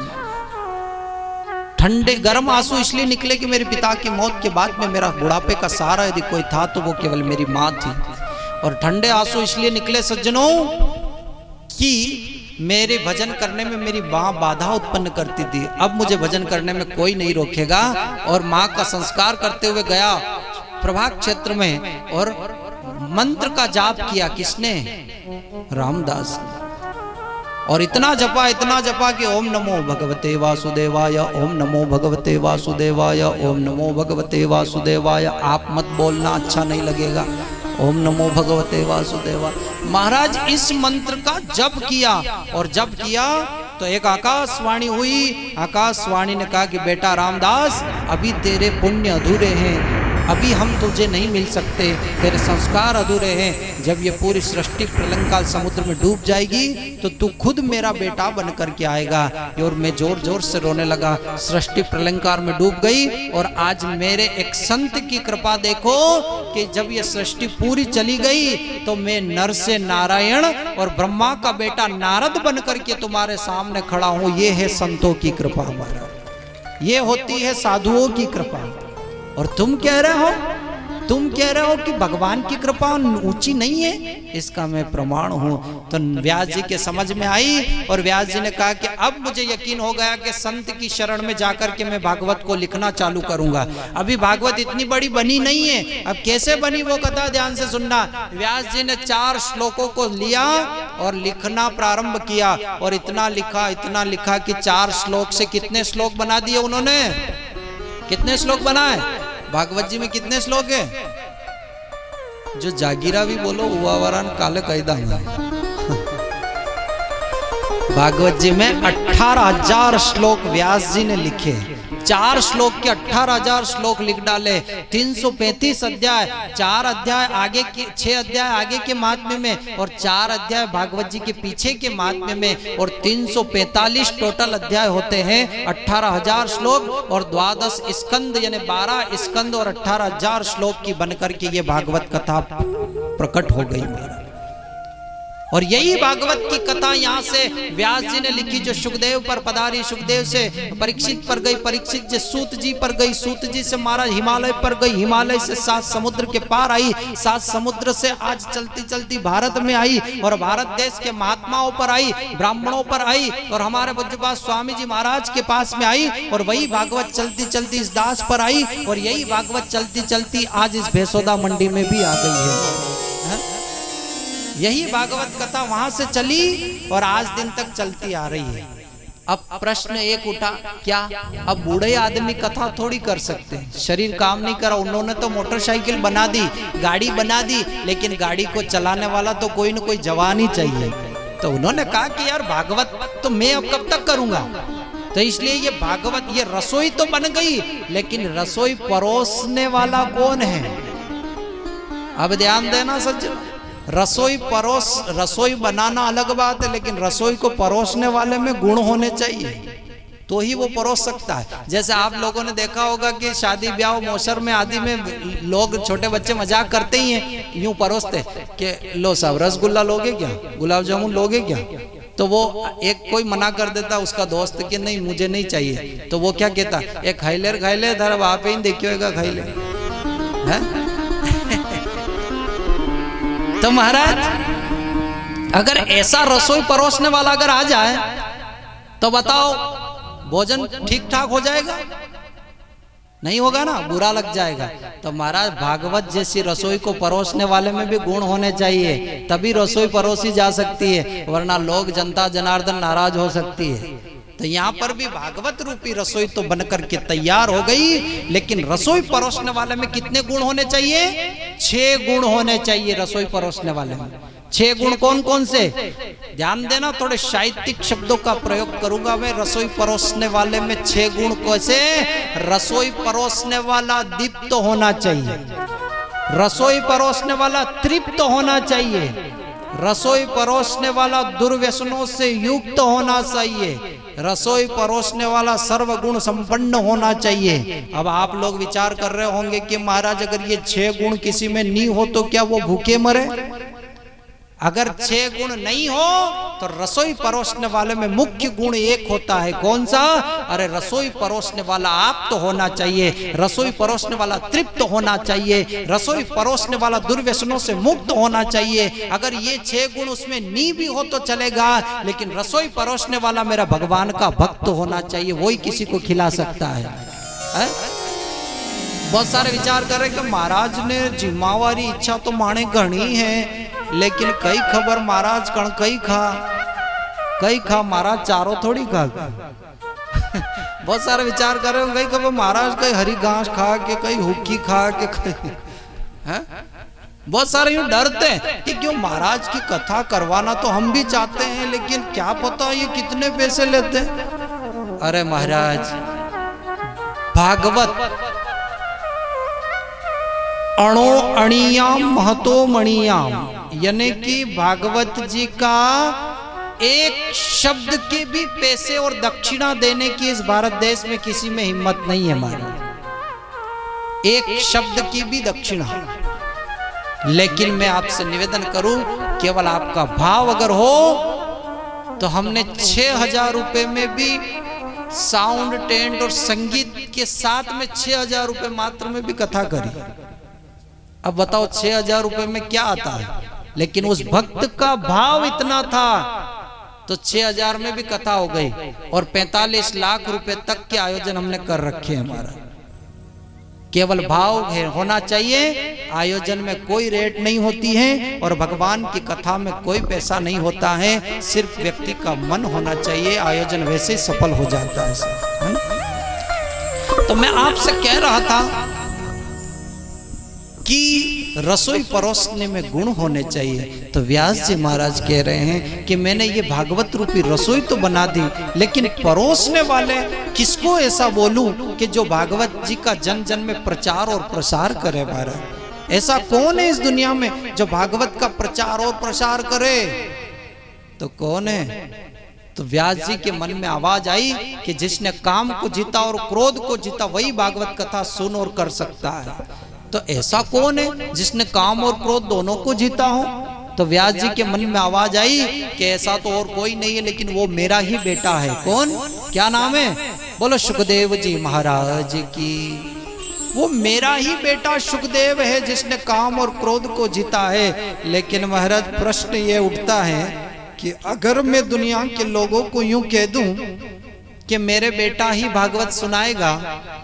ठंडे गर्म आंसू इसलिए निकले कि मेरे पिता की मौत के बाद में मेरा बुढ़ापे का सहारा यदि कोई था तो वो केवल मेरी माँ थी। और ठंडे आंसू इसलिए निकले सज्जनों कि मेरे भजन करने में मेरी माँ बाधा उत्पन्न करती थी। अब मुझे भजन करने में कोई नहीं रोकेगा। और माँ का संस्कार करते हुए गया प्रभात क्षेत्र में और मंत्र का जाप किया। किसने? रामदास ने। और इतना जपा कि ओम नमो भगवते वासुदेवाय, ओम नमो भगवते वासुदेवाय, ओम नमो भगवते वासुदेवाय। आप मत बोलना, अच्छा नहीं लगेगा। ओम नमो भगवते वासुदेवाय। महाराज इस मंत्र का जप किया और जप किया तो एक आकाशवाणी हुई। आकाशवाणी ने कहा कि बेटा रामदास, अभी तेरे पुण्य अधूरे हैं, अभी हम तुझे नहीं मिल सकते, तेरे संस्कार अधूरे हैं। जब ये पूरी सृष्टि प्रलंकाल समुद्र में डूब जाएगी तो तू खुद मेरा बेटा बन करके आएगा। और मैं जोर जोर से रोने लगा। सृष्टि प्रलंकार में डूब गई और आज मेरे एक संत की कृपा देखो कि जब ये सृष्टि पूरी चली गई तो मैं नर से नारायण और ब्रह्मा का बेटा नारद बन करके तुम्हारे सामने खड़ा हूं। ये है संतों की कृपा हमारा, ये होती है साधुओं की कृपा। और तुम कह रहे हो कि भगवान की कृपा ऊंची नहीं है, इसका मैं प्रमाण हूं। तो व्यास जी के समझ में आई और व्यास जी ने कहा कि अब मुझे यकीन हो गया कि संत की शरण में जाकर के मैं भागवत को लिखना चालू करूंगा। अभी भागवत इतनी बड़ी बनी नहीं है, अब कैसे बनी वो कथा ध्यान से सुनना। व्यास जी ने 4 श्लोकों को लिया और लिखना प्रारंभ किया और इतना लिखा कि 4 श्लोक से कितने श्लोक बना दिए उन्होंने? कितने श्लोक बनाए? भागवत जी में कितने श्लोक है? जो जागीरा भी बोलो उवावरान काले कायदा में। भागवत जी में 18,000 श्लोक व्यास जी ने लिखे। 4 श्लोक के 18,000 श्लोक लिख डाले। 335 अध्याय, 4 अध्याय आगे के, 6 अध्याय आगे के महात्म्य में और 4 अध्याय भागवत जी के पीछे के महात्म्य में और 345 टोटल अध्याय होते हैं। 18,000 श्लोक और 12 स्कंद यानी 12 स्कंद और 18,000 श्लोक की बनकर के ये भागवत कथा प्रकट हो गई महाराज। और यही भागवत की कथा यहाँ से व्यास जी ने लिखी, जो सुखदेव पर पधारी, सुखदेव से परीक्षित पर गई, परीक्षित से सूत जी पर गई, सूत जी से महाराज हिमालय पर गई, हिमालय से 7 समुद्र के पार आई, 7 समुद्र से आज चलती चलती भारत में आई और भारत देश के महात्माओं पर आई, ब्राह्मणों पर आई और हमारे पूज्यपाद स्वामी जी महाराज के पास में आई। और वही भागवत चलती चलती इस दास पर आई और यही भागवत चलती चलती आज इस भैसोदा मंडी में भी आ गई है। यही भागवत कथा वहां से चली और आज दिन तक चलती आ रही है। अब प्रश्न एक उठा, क्या अब बूढ़े आदमी कथा थोड़ी कर सकते हैं? शरीर काम नहीं करा, उन्होंने तो मोटरसाइकिल बना दी, गाड़ी बना दी, लेकिन गाड़ी को चलाने वाला तो कोई न कोई जवान ही चाहिए। तो उन्होंने कहा कि यार भागवत तो मैं अब कब तक करूंगा, तो इसलिए ये भागवत, ये रसोई तो बन गई, लेकिन रसोई परोसने वाला कौन है? अब ध्यान देना सज्जन, रसोई बनाना अलग बात है, लेकिन रसोई को परोसने वाले में गुण होने चाहिए तो ही वो परोस सकता है। जैसे आप लोगों ने देखा होगा कि शादी ब्याह मौसर में आदि में लोग, छोटे बच्चे मजाक करते ही हैं, यूं परोसते कि लो साहब रसगुल्ला लोगे क्या, गुलाब जामुन लोगे क्या? तो वो एक कोई मना कर देता उसका दोस्त कि नहीं मुझे नहीं चाहिए, तो वो क्या कहता, एक खाइले धर वहां पे ही देखिएगा खाइले। है? तो महाराज अगर ऐसा रसोई परोसने वाला अगर आ जाए तो बताओ भोजन ठीक ठाक हो जाएगा? नहीं होगा ना, बुरा लग जाएगा। तो महाराज भागवत जैसी रसोई को परोसने वाले में भी गुण होने चाहिए, तभी रसोई परोसी जा सकती है, वरना लोग जनता जनार्दन नाराज हो सकती है। तो यहाँ पर भी भागवत रूपी रसोई तो बनकर के तैयार हो गई, लेकिन रसोई परोसने वाले में कितने गुण होने चाहिए? 6 गुण होने चाहिए रसोई परोसने वाले में। 6 गुण कौन कौन से? ध्यान देना, थोड़े साहित्यिक शब्दों का प्रयोग करूंगा मैं। रसोई परोसने वाले में 6 गुण कैसे? रसोई परोसने वाला दीप्त होना चाहिए, रसोई परोसने वाला तृप्त होना चाहिए, रसोई परोसने वाला दुर्व्यसनों से युक्त होना चाहिए, रसोई परोसने वाला सर्वगुण संपन्न होना चाहिए। अब आप लोग विचार कर रहे होंगे कि महाराज अगर ये 6 गुण किसी में नहीं हो तो क्या वो भूखे मरे? अगर 6 गुण नहीं हो तो रसोई परोसने वाले में मुख्य गुण एक होता है, कौन सा? अरे रसोई परोसने वाला आप तो होना चाहिए, रसोई परोसने वाला तृप्त होना चाहिए, रसोई परोसने वाला दुर्व्यसनों से मुक्त होना चाहिए। अगर ये 6 गुण उसमें नहीं भी हो तो चलेगा, लेकिन रसोई परोसने वाला मेरा भगवान का भक्त होना चाहिए, वही किसी को खिला सकता है? बहुत सारे विचार कर रहे कि महाराज ने जिम्मेवारी इच्छा तो माने घनी है, लेकिन कई खबर महाराज कण कई खा महाराज चारों थोड़ी खा। बहुत सारे विचार कर रहे हो, कई खबर महाराज कई हरी घास खा के, कई हुक्की खा के, है? बहुत सारे यूं डरते हैं कि क्यों महाराज की कथा करवाना तो हम भी चाहते हैं, लेकिन क्या पता ये कितने पैसे लेते हैं। अरे महाराज भागवत अणो अणियाम महतो मणियाम, यानी कि भागवत जी का एक शब्द के भी पैसे और दक्षिणा देने की इस भारत देश में किसी में हिम्मत नहीं है हमारी, एक शब्द की भी दक्षिणा। लेकिन मैं आपसे निवेदन करूं, केवल आपका भाव अगर हो तो हमने 6,000 रुपए में भी साउंड टेंट और संगीत के साथ में 6,000 रुपए मात्र में भी कथा करी। अब बताओ 6,000 रुपए में क्या आता है, लेकिन उस भक्त का भाव इतना था तो 6,000 में भी कथा हो गई। और 45 लाख रुपए तक के आयोजन हमने कर रखे हैं। हमारा केवल भाव होना चाहिए, आयोजन में कोई रेट नहीं होती है और भगवान की कथा में कोई पैसा नहीं होता है, सिर्फ व्यक्ति का मन होना चाहिए, आयोजन वैसे ही सफल हो जाता है ना? तो मैं आपसे कह रहा था कि रसोई परोसने में गुण होने चाहिए। तो व्यास जी महाराज कह रहे हैं कि मैंने ये भागवत रूपी रसोई तो बना दी, लेकिन परोसने वाले किसको ऐसा बोलूं कि जो भागवत जी का जन जन में प्रचार और प्रसार करे। महाराज ऐसा कौन है इस दुनिया में जो भागवत का प्रचार और प्रसार करे? तो कौन है? तो व्यास जी के मन में आवाज आई कि जिसने काम को जीता और क्रोध को जीता वही भागवत कथा सुन और कर सकता है। तो ऐसा कौन है जिसने काम और क्रोध दोनों को जीता हो? तो व्यास जी के मन में आवाज आई कि ऐसा तो और कोई नहीं है, लेकिन वो मेरा ही बेटा है। कौन? क्या नाम है? बोलो सुखदेव जी महाराज की। वो मेरा ही बेटा सुखदेव है जिसने काम और क्रोध को जीता है। लेकिन महाराज प्रश्न ये उठता है कि अगर मैं दुनिया के लोगों को यूं कह दूं कि मेरे बेटा ही भागवत सुनाएगा,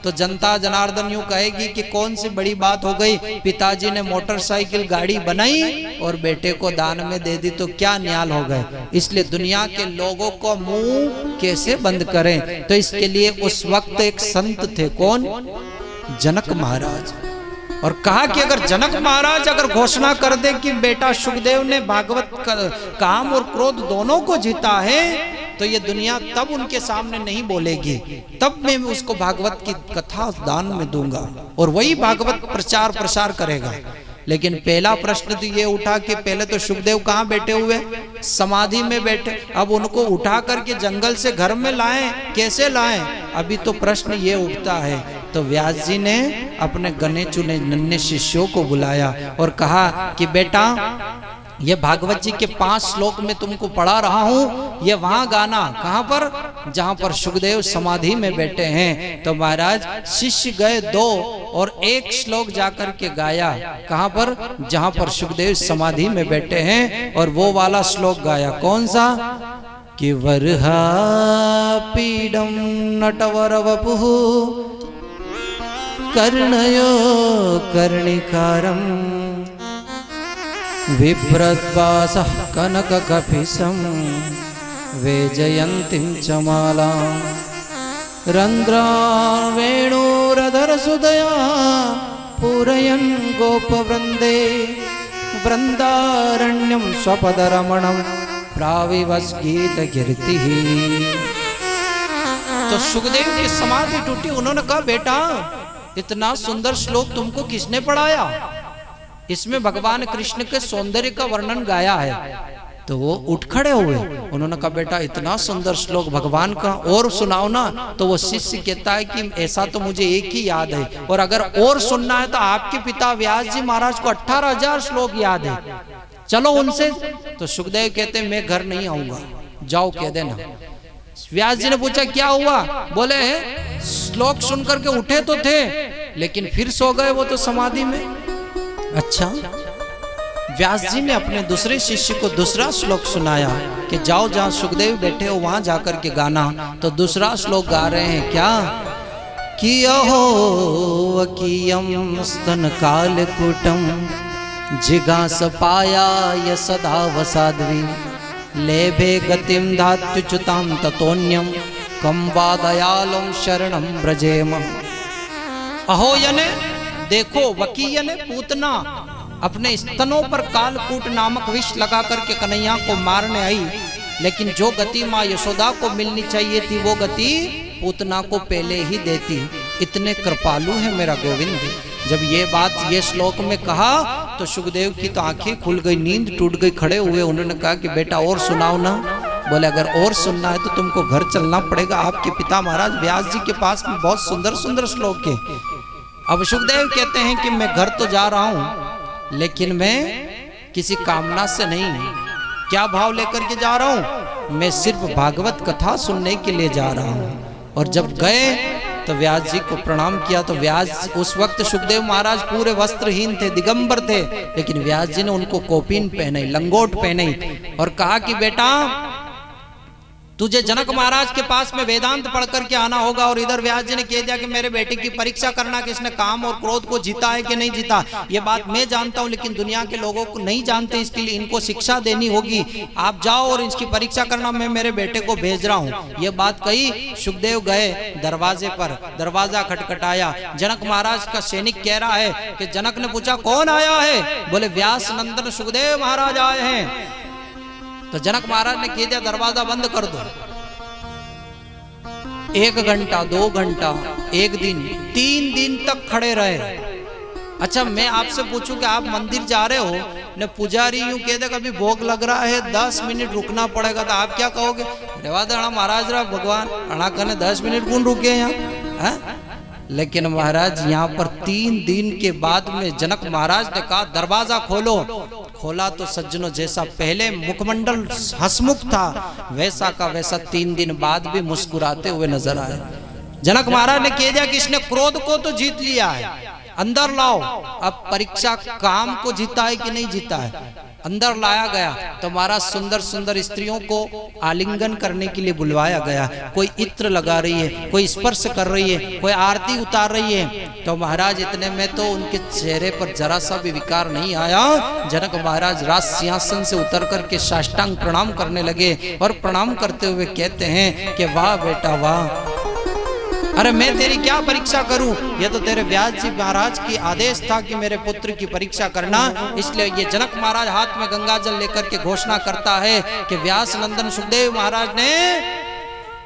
तो जनता जनार्दन यूं कहेगी कि कौन सी बड़ी बात हो गई, पिताजी ने मोटरसाइकिल गाड़ी बनाई और बेटे को दान में दे दी, तो क्या न्याल हो गए। इसलिए दुनिया के लोगों को मुंह कैसे बंद करें। तो इसके लिए उस वक्त एक संत थे, कौन? जनक महाराज। और कहा कि अगर जनक महाराज अगर घोषणा कर दे कि बेटा सुखदेव ने भागवत काम और क्रोध दोनों को जीता है, तो ये दुनिया तब उनके सामने नहीं बोलेगी, तब मैं उसको भागवत की कथा दान में दूंगा और वही भागवत प्रचार प्रसार करेगा। लेकिन पहला प्रश्न तो ये उठा कि पहले तो सुखदेव कहाँ बैठे हुए? समाधि में बैठे। अब उनको उठा करके जंगल से घर में लाएं, कैसे लाएं? अभी तो प्रश्न ये उठता है। तो व्यास जी ने अपने गने चुने नन्हे शिष्यों को बुलाया और कहा कि बेटा ये भागवत जी के 5 श्लोक में तुमको पढ़ा रहा हूं, ये वहां गाना कहां पर, जहां पर सुखदेव समाधि में बैठे हैं। तो महाराज शिष्य गए 2 और 1 श्लोक जाकर के गाया, कहां पर, जहां पर सुखदेव समाधि में बैठे हैं, और वो वाला श्लोक गाया। कौन सा, कि वरहा पीडम नटवर वपुः कर्णयो कर्णिकारम विभ्रद्वासः कनककपिशं वेजयन्तीं च मालां रन्ध्रान् वेणुरधरसुधया पूरयन् गोपवृन्दे वृन्दारण्यं स्वपदरमणं प्राविवस्गीतकीर्तिः। तो सुखदेव की समाधि टूटी। उन्होंने कहा, बेटा इतना सुंदर श्लोक तुमको किसने पढ़ाया? इसमें भगवान कृष्ण के सौंदर्य का वर्णन गाया है। तो वो उठ खड़े हुए। उन्होंने कहा, बेटा इतना सुंदर श्लोक भगवान का और सुनाओ ना। तो वो शिष्य कहता है कि ऐसा तो मुझे एक ही याद है, और अगर और सुनना है तो आपके पिता व्यास जी महाराज को 18,000 श्लोक याद है, चलो उनसे। तो सुखदेव कहते हैं, मैं घर नहीं आऊंगा, जाओ कह देना। व्यास जी ने पूछा, क्या हुआ? बोले, श्लोक सुन करके उठे तो थे, लेकिन फिर सो गए वो तो समाधि में। अच्छा, व्यास जी ने अपने दूसरे शिष्य को दूसरा श्लोक सुनाया कि जाओ जहां सुखदेव बैठे हो वहां जाकर के गाना। तो दूसरा श्लोक गा रहे हैं, क्या, कि अहो अकीयम स्तन कालकूटम जिगास पाया य सदा वसाद्वी लेभे गतिम धात्युच्युताम ततोन्यम कम वा दयालम शरणम ब्रजेम। अहो यने देखो, वकी यने पूतना अपने स्तनों पर कालकूट नामक विष लगा करके कन्हैया को मारने आई, लेकिन जो गति माँ यशोदा को मिलनी चाहिए थी वो गति पूतना को पहले ही देती। इतने कृपालु है मेरा गोविंद। जब ये बात ये श्लोक में कहा तो सुखदेव की तो आंखें खुल गई, नींद टूट गई, खड़े हुए। उन्होंने कहा कि बेटा और सुनाओ ना। बोले, अगर और सुनना है तो तुमको घर चलना पड़ेगा, आपके पिता महाराज व्यास जी के पास में बहुत सुंदर सुंदर श्लोक है। अब सुखदेव कहते हैं कि मैं घर तो जा रहा हूं, लेकिन मैं किसी कामना से नहीं। क्या भाव लेकर के जा रहा हूं? मैं सिर्फ भागवत कथा सुनने के लिए जा रहा हूं। और जब गए तो व्यास जी को प्रणाम किया। तो व्यास, उस वक्त सुखदेव महाराज पूरे वस्त्रहीन थे, दिगंबर थे, लेकिन व्यास जी ने उनको कोपीन पहनाई, लंगोट पहनाई, और कहा कि बेटा तुझे जनक महाराज के पास में वेदांत पढ़ करके आना होगा। और इधर व्यास जी ने कह दिया कि मेरे बेटे की परीक्षा करना कि इसने काम और क्रोध को जीता है कि नहीं जीता। ये बात मैं जानता हूं, लेकिन दुनिया के लोगों को नहीं जानते, इसके लिए इनको शिक्षा देनी होगी। आप जाओ और इसकी परीक्षा करना, मैं मेरे बेटे को भेज रहा हूं। ये बात कही। सुखदेव गए दरवाजे पर, दरवाजा खटखटाया। जनक महाराज का सैनिक कह रहा है कि जनक ने पूछा, कौन आया है? बोले, व्यास नंदन सुखदेव महाराज आए हैं। तो जनक महाराज ने कह दिया, दरवाजा बंद कर दो। 1 घंटा, 2 घंटा, 1 दिन, 3 दिन तक खड़े रहे। अच्छा, मैं आपसे पूछूं कि आप मंदिर जा रहे हो, ने पुजारी यूं कह दे कभी भोग लग रहा है, 10 मिनट रुकना पड़ेगा, तो आप क्या कहोगे? रेवा दे महाराज रा भगवान अणा कने 10 मिनट कौन रुके यहाँ? लेकिन महाराज यहाँ पर 3 दिन के बाद में जनक महाराज ने कहा, दरवाजा खोलो। खोला तो सज्जनों, जैसा पहले मुखमंडल हंसमुख था, वैसा का वैसा 3 दिन बाद भी मुस्कुराते हुए नजर आए। जनक महाराज ने कह दिया कि इसने क्रोध को तो जीत लिया है, अंदर लाओ। अब परीक्षा काम को जीता है कि नहीं जीता है। अंदर लाया गया तो महाराज सुंदर सुंदर स्त्रियों को आलिंगन करने के लिए बुलवाया गया। कोई इत्र लगा रही है, कोई स्पर्श कर रही है, कोई आरती उतार रही है। तो महाराज इतने में तो उनके चेहरे पर जरा सा भी विकार नहीं आया। जनक महाराज राज सिंहासन से उतर करके साष्टांग प्रणाम करने लगे, और प्रणाम करते हुए कहते हैं कि वाह बेटा वाह, अरे मैं तेरी क्या परीक्षा करूं? ये तो तेरे व्यास जी महाराज की आदेश था कि मेरे पुत्र की परीक्षा करना। इसलिए ये जनक महाराज हाथ में गंगा जल लेकर के घोषणा करता है कि व्यास नंदन सुखदेव महाराज ने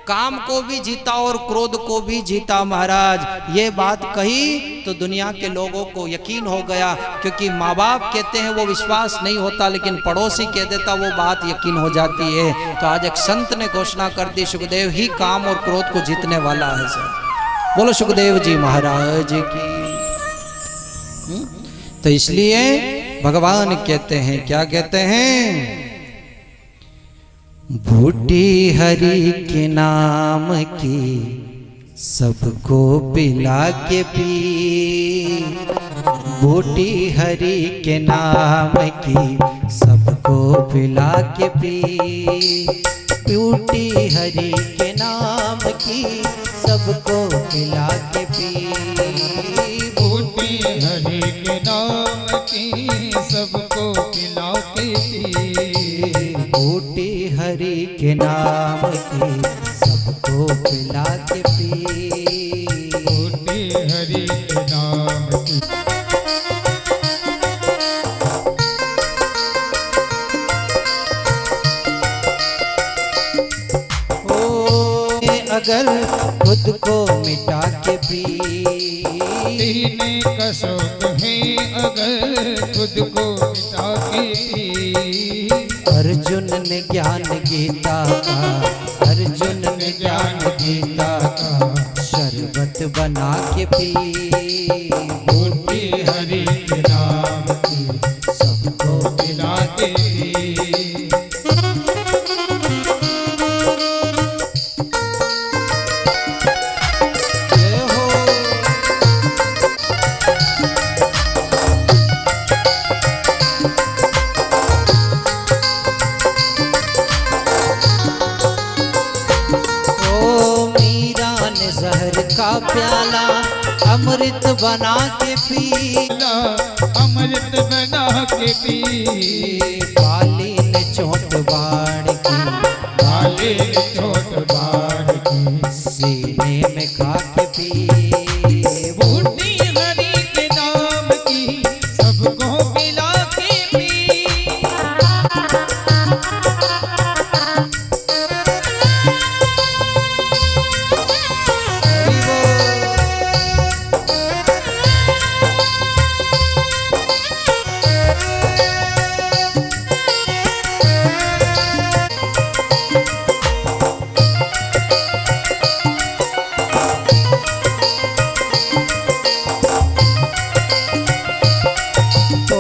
काम को भी जीता और क्रोध को भी जीता। महाराज ये बात कही तो दुनिया के लोगों को यकीन हो गया, क्योंकि माँ बाप कहते हैं वो विश्वास नहीं होता, लेकिन पड़ोसी कह देता वो बात यकीन हो जाती है। तो आज एक संत ने घोषणा कर दी, सुखदेव ही काम और क्रोध को जीतने वाला है। सर बोलो सुखदेव जी महाराज की। तो इसलिए भगवान कहते हैं, क्या कहते हैं? बूटी हरि के नाम की सबको पिला के पी, बूटी हरि के नाम की सबको पिला के पी, बूटी हरि के नाम की सबको पिला के पी, बूटी हरि के नाम की सबको पिला के पी, बूटी हरि के नाम की सबको पिला के पी, बूटी हरि के नाम की। अगर खुद को मिटा के पी, पीने का शौक है अगर खुद को मिटा के पी, अर्जुन ने ज्ञान गीता का, अर्जुन ने ज्ञान गीता का शरबत बना के पी, बूटी हरि के नाम की सबको पिला के पी, जय हो। ओ मीरा ने जहर का प्याला अमृत बना के पी, अमृत बना के पी, बाली ने चोट बाण की, काले चोट बाण की, सीने में खा के पी, बूटी हरि के नाम की सबको पिला के पी, ओ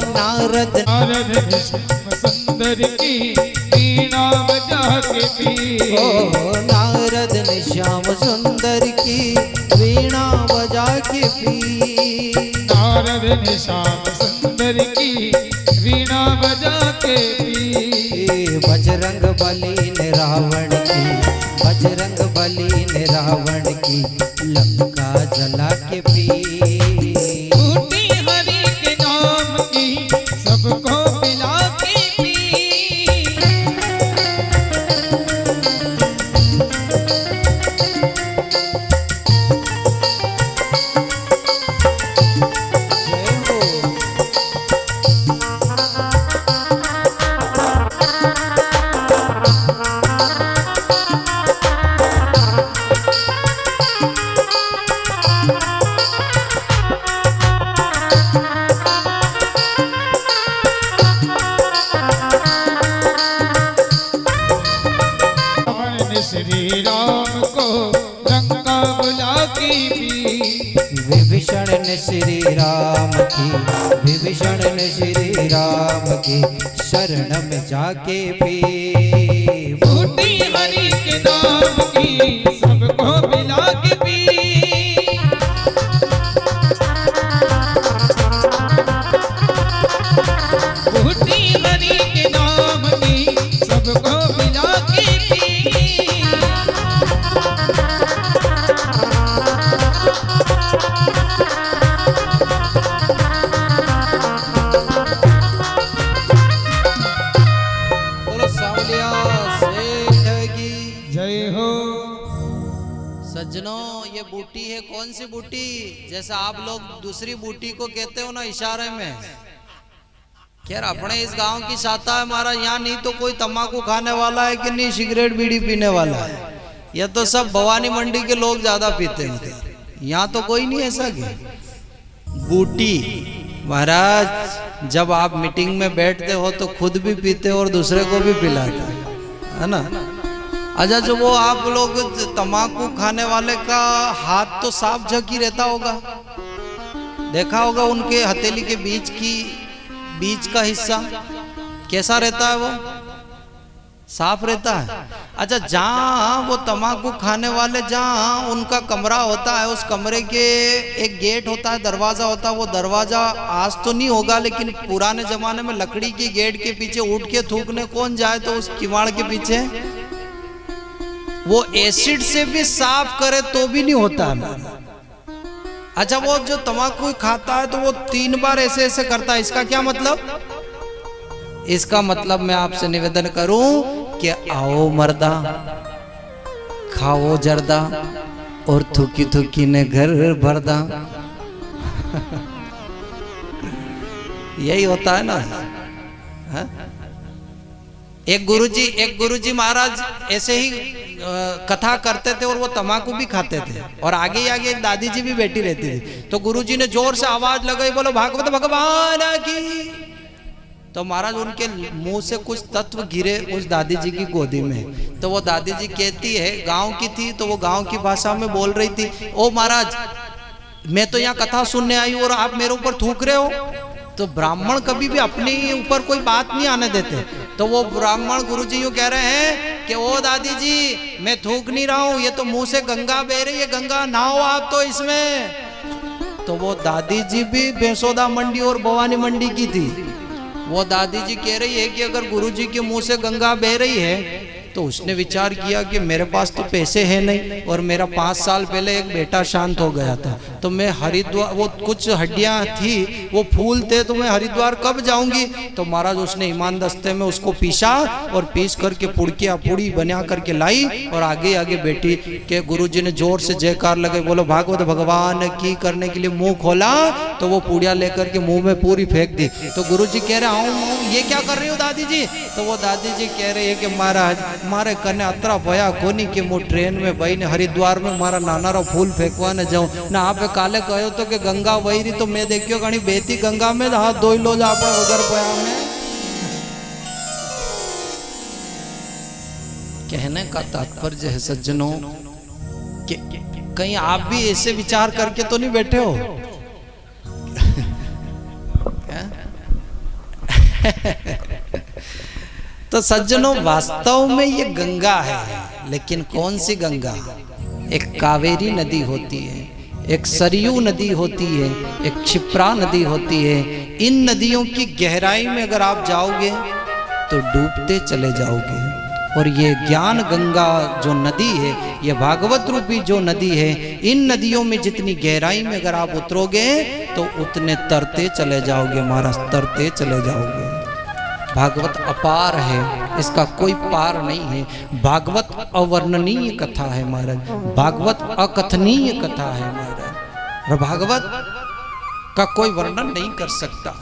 नारद नारद श्याम सुंदर की वीणा बजा के पी, ओ नारद ने श्याम सुंदर की वीणा बजा के पी, नारद ने श्याम सुंदर की वीणा बजा के पी, बजरंग बली ने रावण की, बजरंग बली ने रावण की लंका जला के पी, बूटी हरि के नाम की सबको पिला के पी, जय हो। श्री राम को लंका बुला के पी, विभीषण ने श्री राम की, विभीषण ने श्री राम की शरण में जाके पी, बूटी हरि के नाम की सबको पिला के पी, बूटी हरि के नाम की सबको पिला के पी, बोलो सावलिया सेठ की जय हो। सज्जनों, ये बूटी है कौन सी बूटी? जैसा आप लोग दूसरी बूटी को कहते हो ना इशारे में, खैर अपने इस गांव की शाता है हमारा, यहाँ नहीं तो कोई तम्बाकू खाने वाला है कि नहीं सिगरेट बीड़ी पीने वाला है, ये तो सब भवानी मंडी के लोग ज्यादा पीते हैं, यहाँ तो कोई नहीं ऐसा कि बूटी। महाराज जब आप मीटिंग में बैठते हो तो खुद भी पीते हो और दूसरे को भी पिलाते हो, है ना? अच्छा, जो वो आप लोग तम्बाकू खाने वाले का हाथ तो साफ जग ही रहता होगा, देखा होगा उनके हथेली के बीच का हिस्सा कैसा रहता है, वो साफ रहता है। अच्छा, जहाँ वो तम्बाकू खाने वाले जहाँ उनका कमरा होता है, उस कमरे के एक गेट होता है, दरवाजा होता है। वो दरवाजा आज तो नहीं होगा, लेकिन पुराने जमाने में लकड़ी के गेट के पीछे उठ के थूकने कौन जाए, तो उस किवाड़ के पीछे वो एसिड से भी साफ करे तो भी नहीं होता है। अच्छा, वो जो तम्बाकू खाता है तो वो 3 बार ऐसे ऐसे करता है। इसका क्या मतलब? इसका मतलब मैं आपसे निवेदन करूं कि आओ मर्दा, खाओ जर्दा और थूकी थूकी ने घर भरदा। यही होता है ना। हा? एक गुरुजी महाराज ऐसे ही कथा करते थे और वो तम्बाकू भी खाते थे, और आगे आगे एक दादी जी भी बैठी रहती थी। तो गुरुजी ने जोर से आवाज लगाई, बोलो भागवत भगवान की। तो महाराज उनके मुंह से कुछ तत्व गिरे उस दादी जी की गोदी में। तो वो दादी जी कहती है, गांव की थी, तो वो गांव की भाषा में बोल रही थी, ओ महाराज, मैं तो यहाँ कथा सुनने आई हूँ और आप मेरे ऊपर थूक रहे हो। तो ब्राह्मण कभी भी अपने ऊपर कोई बात नहीं आने देते। तो वो ब्राह्मण गुरुजी यूँ कह रहे हैं कि ओ दादी जी, मैं थूक नहीं रहा हूँ, ये तो मुंह से गंगा बह रही है, गंगा नहाओ आप तो इसमें। तो वो दादी जी भी बेसोदा मंडी और भवानी मंडी की थी। वो दादी जी कह रही है कि अगर गुरुजी के मुंह से गंगा बह रही है, तो उसने विचार किया कि मेरे पास तो पैसे हैं नहीं, और मेरा 5 साल पहले एक बेटा शांत हो गया था, तो मैं हरिद्वार, वो कुछ हड्डियां थी, वो फूल थे, तो मैं हरिद्वार कब जाऊंगी। तो महाराज उसने ईमान दस्ते में उसको पीसा और पीस करके पुड़किया पूड़ी बना करके लाई, और आगे आगे बेटी के गुरुजी ने जोर से जयकार लगे, बोलो भागवत भगवान की करने के लिए मुंह खोला, तो वो पूड़िया लेकर के मुंह में पूरी फेंक दी। तो गुरुजी कह रहे हूँ, ये क्या कर रही हो दादी जी? तो वो दादी जी कह रही है कि महाराज, मारे कने अतरा भया कोनी कि मु ट्रेन में बही ने हरिद्वार में मारा नाना रो फूल फेंकवाने जाऊं ना। आप काले कहो तो कि गंगा वही रही, तो मैं देखियो घणी बेती गंगा में हाथ धोई लो जा अपने वगर पया में। कहने का तात्पर्य है सज्जनों कि कहीं आप भी ऐसे विचार करके तो नहीं बैठे हो। तो सज्जनों, वास्तव में ये गंगा है, लेकिन कौन सी गंगा? एक कावेरी नदी होती है, एक सरयू नदी होती है, एक क्षिप्रा नदी होती है। इन नदियों की गहराई में अगर आप जाओगे तो डूबते चले जाओगे। और ये ज्ञान गंगा जो नदी है, ये भागवत रूपी जो नदी है, इन नदियों में जितनी गहराई में अगर आप उतरोगे तो उतने तरते चले जाओगे महाराज, तरते चले जाओगे। भागवत अपार है, इसका कोई पार नहीं है। भागवत अवर्णनीय कथा है महाराज, भागवत अकथनीय कथा है महाराज, और भागवत का कोई वर्णन नहीं कर सकता।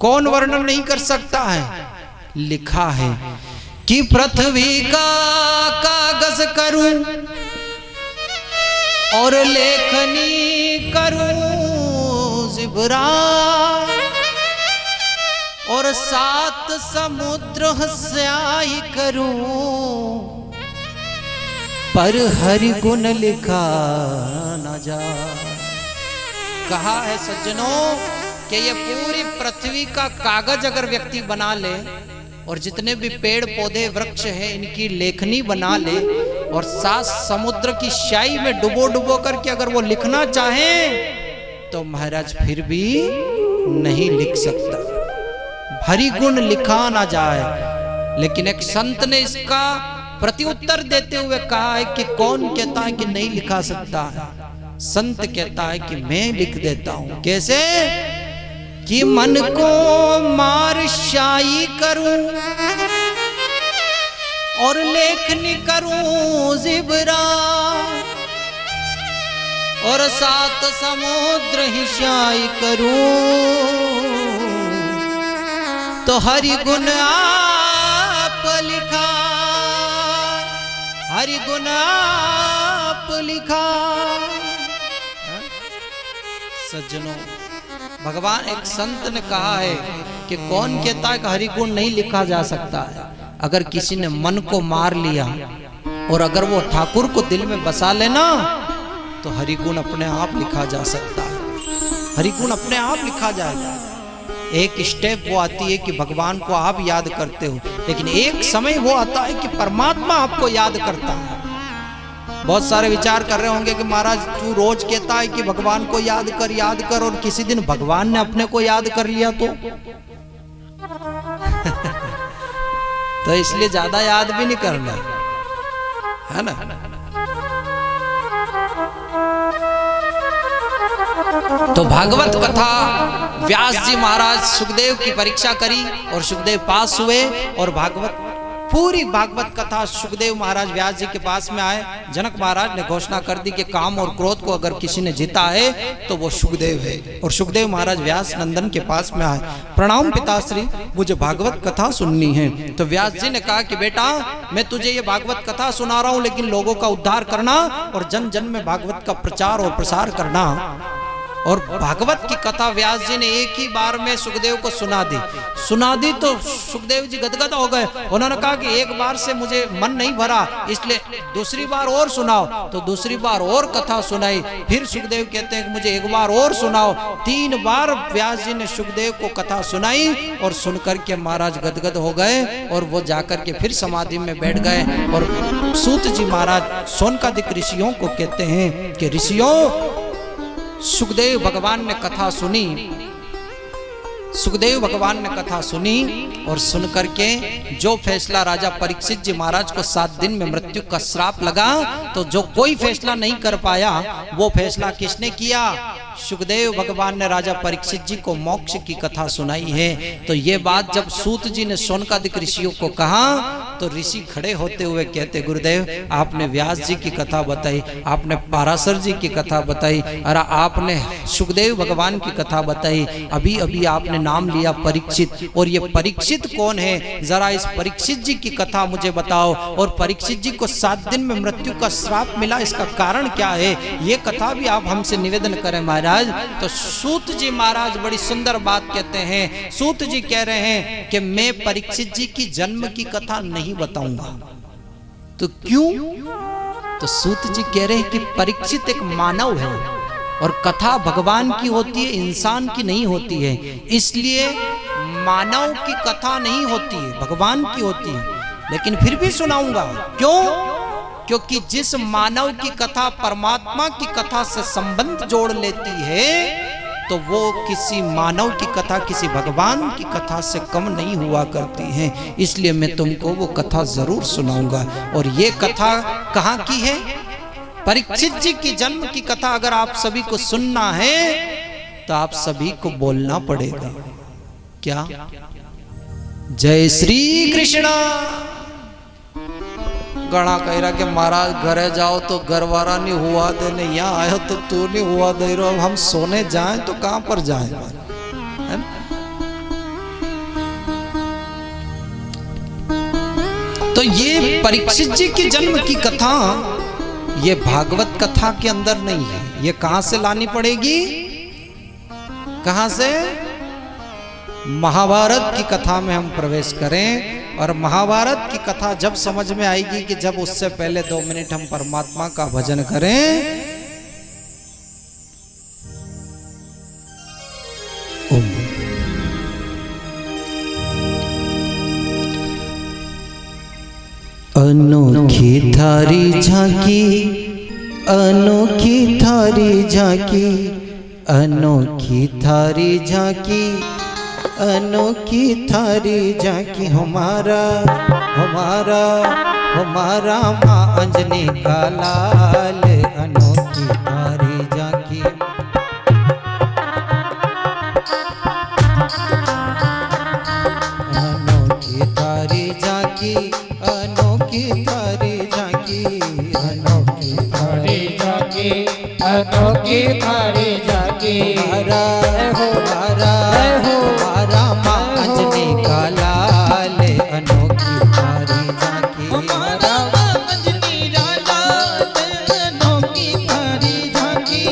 कौन वर्णन नहीं कर सकता है? लिखा है कि पृथ्वी का कागज करूं और लेखनी करूं जिब्रा, और 7 समुद्र स्याही करूं, पर हरि गुण लिखा न जा। कहा है सज्जनों कि ये पूरी पृथ्वी का कागज अगर व्यक्ति बना ले, और जितने भी पेड़ पौधे वृक्ष हैं इनकी लेखनी बना ले, और 7 समुद्र की स्याही में डुबो डुबो करके अगर वो लिखना चाहे, तो महाराज फिर भी नहीं लिख सकता। हरि गुण लिखा ना जाए। लेकिन एक संत ने इसका प्रत्युत्तर देते हुए कहा है कि कौन कहता है कि नहीं लिखा सकता है? संत कहता है कि मैं लिख देता हूं। कैसे? कि मन को मार शाही करूं और लेखनी करूं जिब्रा, और 7 समुद्र ही शाही करूं, तो हरि गुण आप लिखा, हरि गुण आप लिखा। सज्जनों, भगवान एक संत ने कहा है कि कौन कहता है कि हरि गुण नहीं लिखा जा सकता है? अगर किसी ने मन को मार लिया और अगर वो ठाकुर को दिल में बसा लेना, तो हरि गुण अपने आप लिखा जा सकता है। हरिगुण अपने आप लिखा जाएगा। एक स्टेप वो आती है कि भगवान को आप याद करते हो, लेकिन एक समय वो आता है कि परमात्मा आपको याद करता है। बहुत सारे विचार कर रहे होंगे कि महाराज तू रोज कहता है कि भगवान को याद कर, और किसी दिन भगवान ने अपने को याद कर लिया तो तो इसलिए ज्यादा याद भी नहीं करना है ना। तो भागवत कथा व्यास जी महाराज सुखदेव की परीक्षा करी और सुखदेव पास हुए, और पूरी भागवत कथा सुखदेव महाराज व्यास जी के पास में आए। जनक महाराज ने घोषणा कर दी कि काम और क्रोध को अगर किसी ने जीता है तो वो सुखदेव है। और सुखदेव महाराज व्यास नंदन के पास में आए, प्रणाम पिताश्री, मुझे भागवत कथा सुननी है। तो व्यास जी ने कहा कि बेटा मैं तुझे ये भागवत कथा सुना रहा हूं, लेकिन लोगों का उद्धार करना और जन जन में भागवत का प्रचार और प्रसार करना। और भागवत की कथा व्यास जी ने एक ही बार में सुखदेव को सुना दी तो सुखदेव जी गदगद हो गए। उन्होंने कहा कि एक बार से मुझे मन नहीं भरा, इसलिए दूसरी बार और सुनाओ। तो दूसरी बार और कथा सुनाई। फिर सुखदेव कहते हैं कि मुझे एक बार और सुनाओ। 3 बार व्यास जी ने सुखदेव को कथा सुनाई, और सुनकर के महाराज गदगद हो गए, और वो जाकर के फिर समाधि में बैठ गए। और सूत जी महाराज सोनकादिक ऋषियों को कहते हैं कि ऋषियों, सुखदेव भगवान ने कथा सुनी, सुखदेव भगवान ने कथा सुनी, और सुन करके जो फैसला राजा परीक्षित जी महाराज को 7 दिन में मृत्यु का श्राप लगा, तो जो कोई फैसला नहीं कर पाया वो फैसला किसने किया? सुखदेव भगवान ने राजा परीक्षित जी को मोक्ष की कथा सुनाई है। तो ये बात जब सूत जी ने सोनकादिक ऋषियों को कहा, तो ऋषि खड़े होते हुए कहते, गुरुदेव आपने व्यास जी की कथा बताई, आपने पाराशर जी की कथा बताई, और आपने सुखदेव भगवान की कथा बताई, अभी अभी आपने नाम लिया परीक्षित, और ये परीक्षित कौन है? जरा इस परीक्षित जी की कथा मुझे बताओ। और परीक्षित जी को 7 दिन में मृत्यु का श्राप मिला, इसका कारण क्या है? ये कथा भी आप हमसे निवेदन करें महाराज। तो सूत जी महाराज बड़ी सुंदर बात कहते हैं। सूत जी कह रहे हैं कि मैं परीक्षित जी की जन्म की कथा नहीं बताऊंगा। तो क्यों? तो सूत जी कह रहे हैं कि परीक्षित एक मानव है, और कथा भगवान की होती है, इंसान की नहीं होती है। इसलिए मानव की कथा नहीं होती है, भगवान की होती है। लेकिन फिर भी सुनाऊंगा। क्यों? क्योंकि जिस मानव की कथा परमात्मा की कथा से संबंध जोड़ लेती है, तो वो किसी मानव की कथा किसी भगवान की कथा से कम नहीं हुआ करती है। इसलिए मैं तुमको वो कथा जरूर सुनाऊंगा। और ये कथा कहाँ की है? परीक्षित जी की जन्म की कथा अगर आप सभी को सुनना है तो आप सभी को बोलना पड़ेगा। क्या? जय श्री कृष्णा। गणा कह रहा कि महाराज घरे जाओ तो घरवारा नहीं हुआ देने, यहाँ आयो तो तू नहीं हुआ दे रहा। हम सोने जाएं तो कहां पर जाएं? है ना? तो ये परीक्षित जी की जन्म की कथा ये भागवत कथा के अंदर नहीं है। ये कहां से लानी पड़ेगी? कहां से? महाभारत की कथा में हम प्रवेश करें। और महाभारत की कथा जब समझ में आएगी कि जब उससे पहले 2 मिनट हम परमात्मा का भजन करें। अनोखी थारी झांकी, अनोखी थारी झांकी, अनोखी थारी झांकी, अनोखी थारी झांकी, हमारा हमारा हमारा माँ अंजनी का लाल। अनोखी थारी झांकी, अनोखी थारी झांकी, अनोखी थारी झांकी, अनोखी थारी झांकी, अनोखी थारी झांकी। हमारा हमारा हमारा माँ अंजनी का लाल। अनोखी थारी झांकी, हमारा माँ अंजनी का लाल। अनोखी थारी झांकी,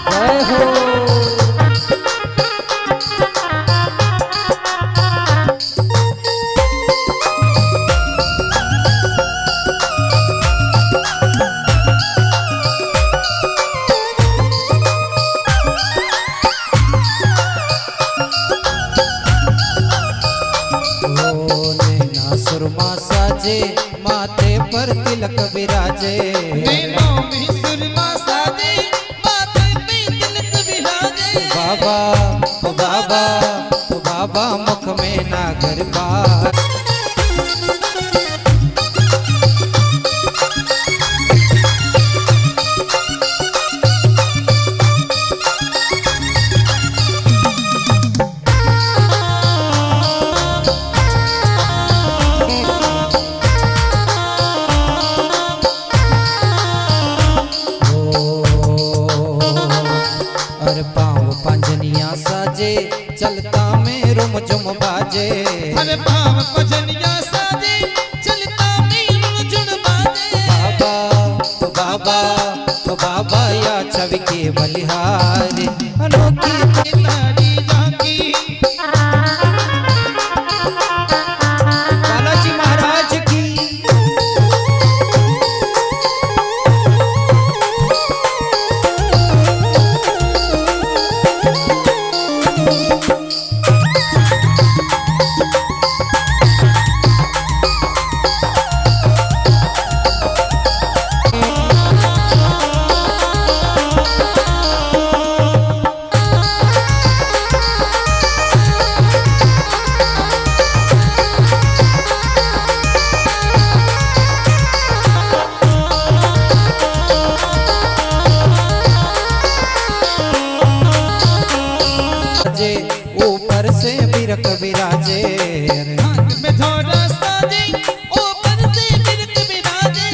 जय हो। तिलक विराजे नैनों में सुरमा साजे माथे पे तिलक विराजे बाबा ओ बाबा ओ बाबा मुख में नागर बार पाँव पंजनिया साजे चलता में रुम झुम बाजे हर पाँव पंजनिया साजे चलता में रुम झुम बाजे बाबा तो बाबा तो बाबा या छवि के बलिहारी अनोखी तारी झांकी बालाजी महाराज की ऊपर से बिरक विराजे अंग में जोड़ा साजे ऊपर से बिरक विराजे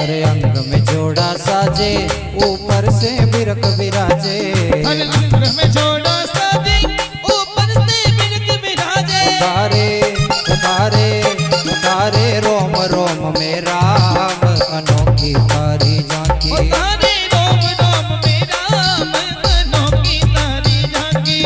अरे अंग में जोड़ा साजे ऊपर से बिरक विराजे हर अंग में जोड़ा साजे ऊपर से बिरक विराजे उतारे उतारे उतारे रोम रोम में राम अनोखी तारी झांकी उतारे रोम रोम में राम अनोखी तारी झांकी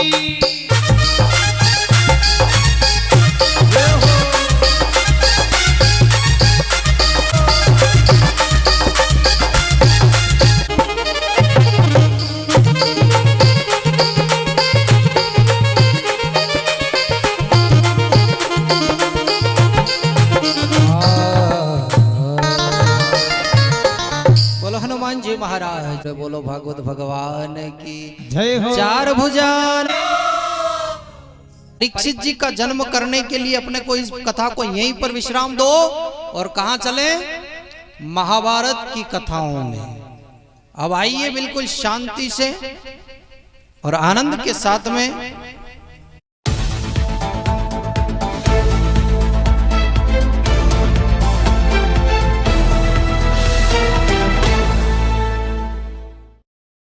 बोलो हनुमान जी महाराज बोलो भागवत भगवान की जय हो चार भुजान परीक्षित जी का जन्म करने के लिए अपने को इस कथा को यहीं पर विश्राम दो और कहां चले महाभारत की कथाओं में। अब आइए बिल्कुल शांति से और आनंद के साथ में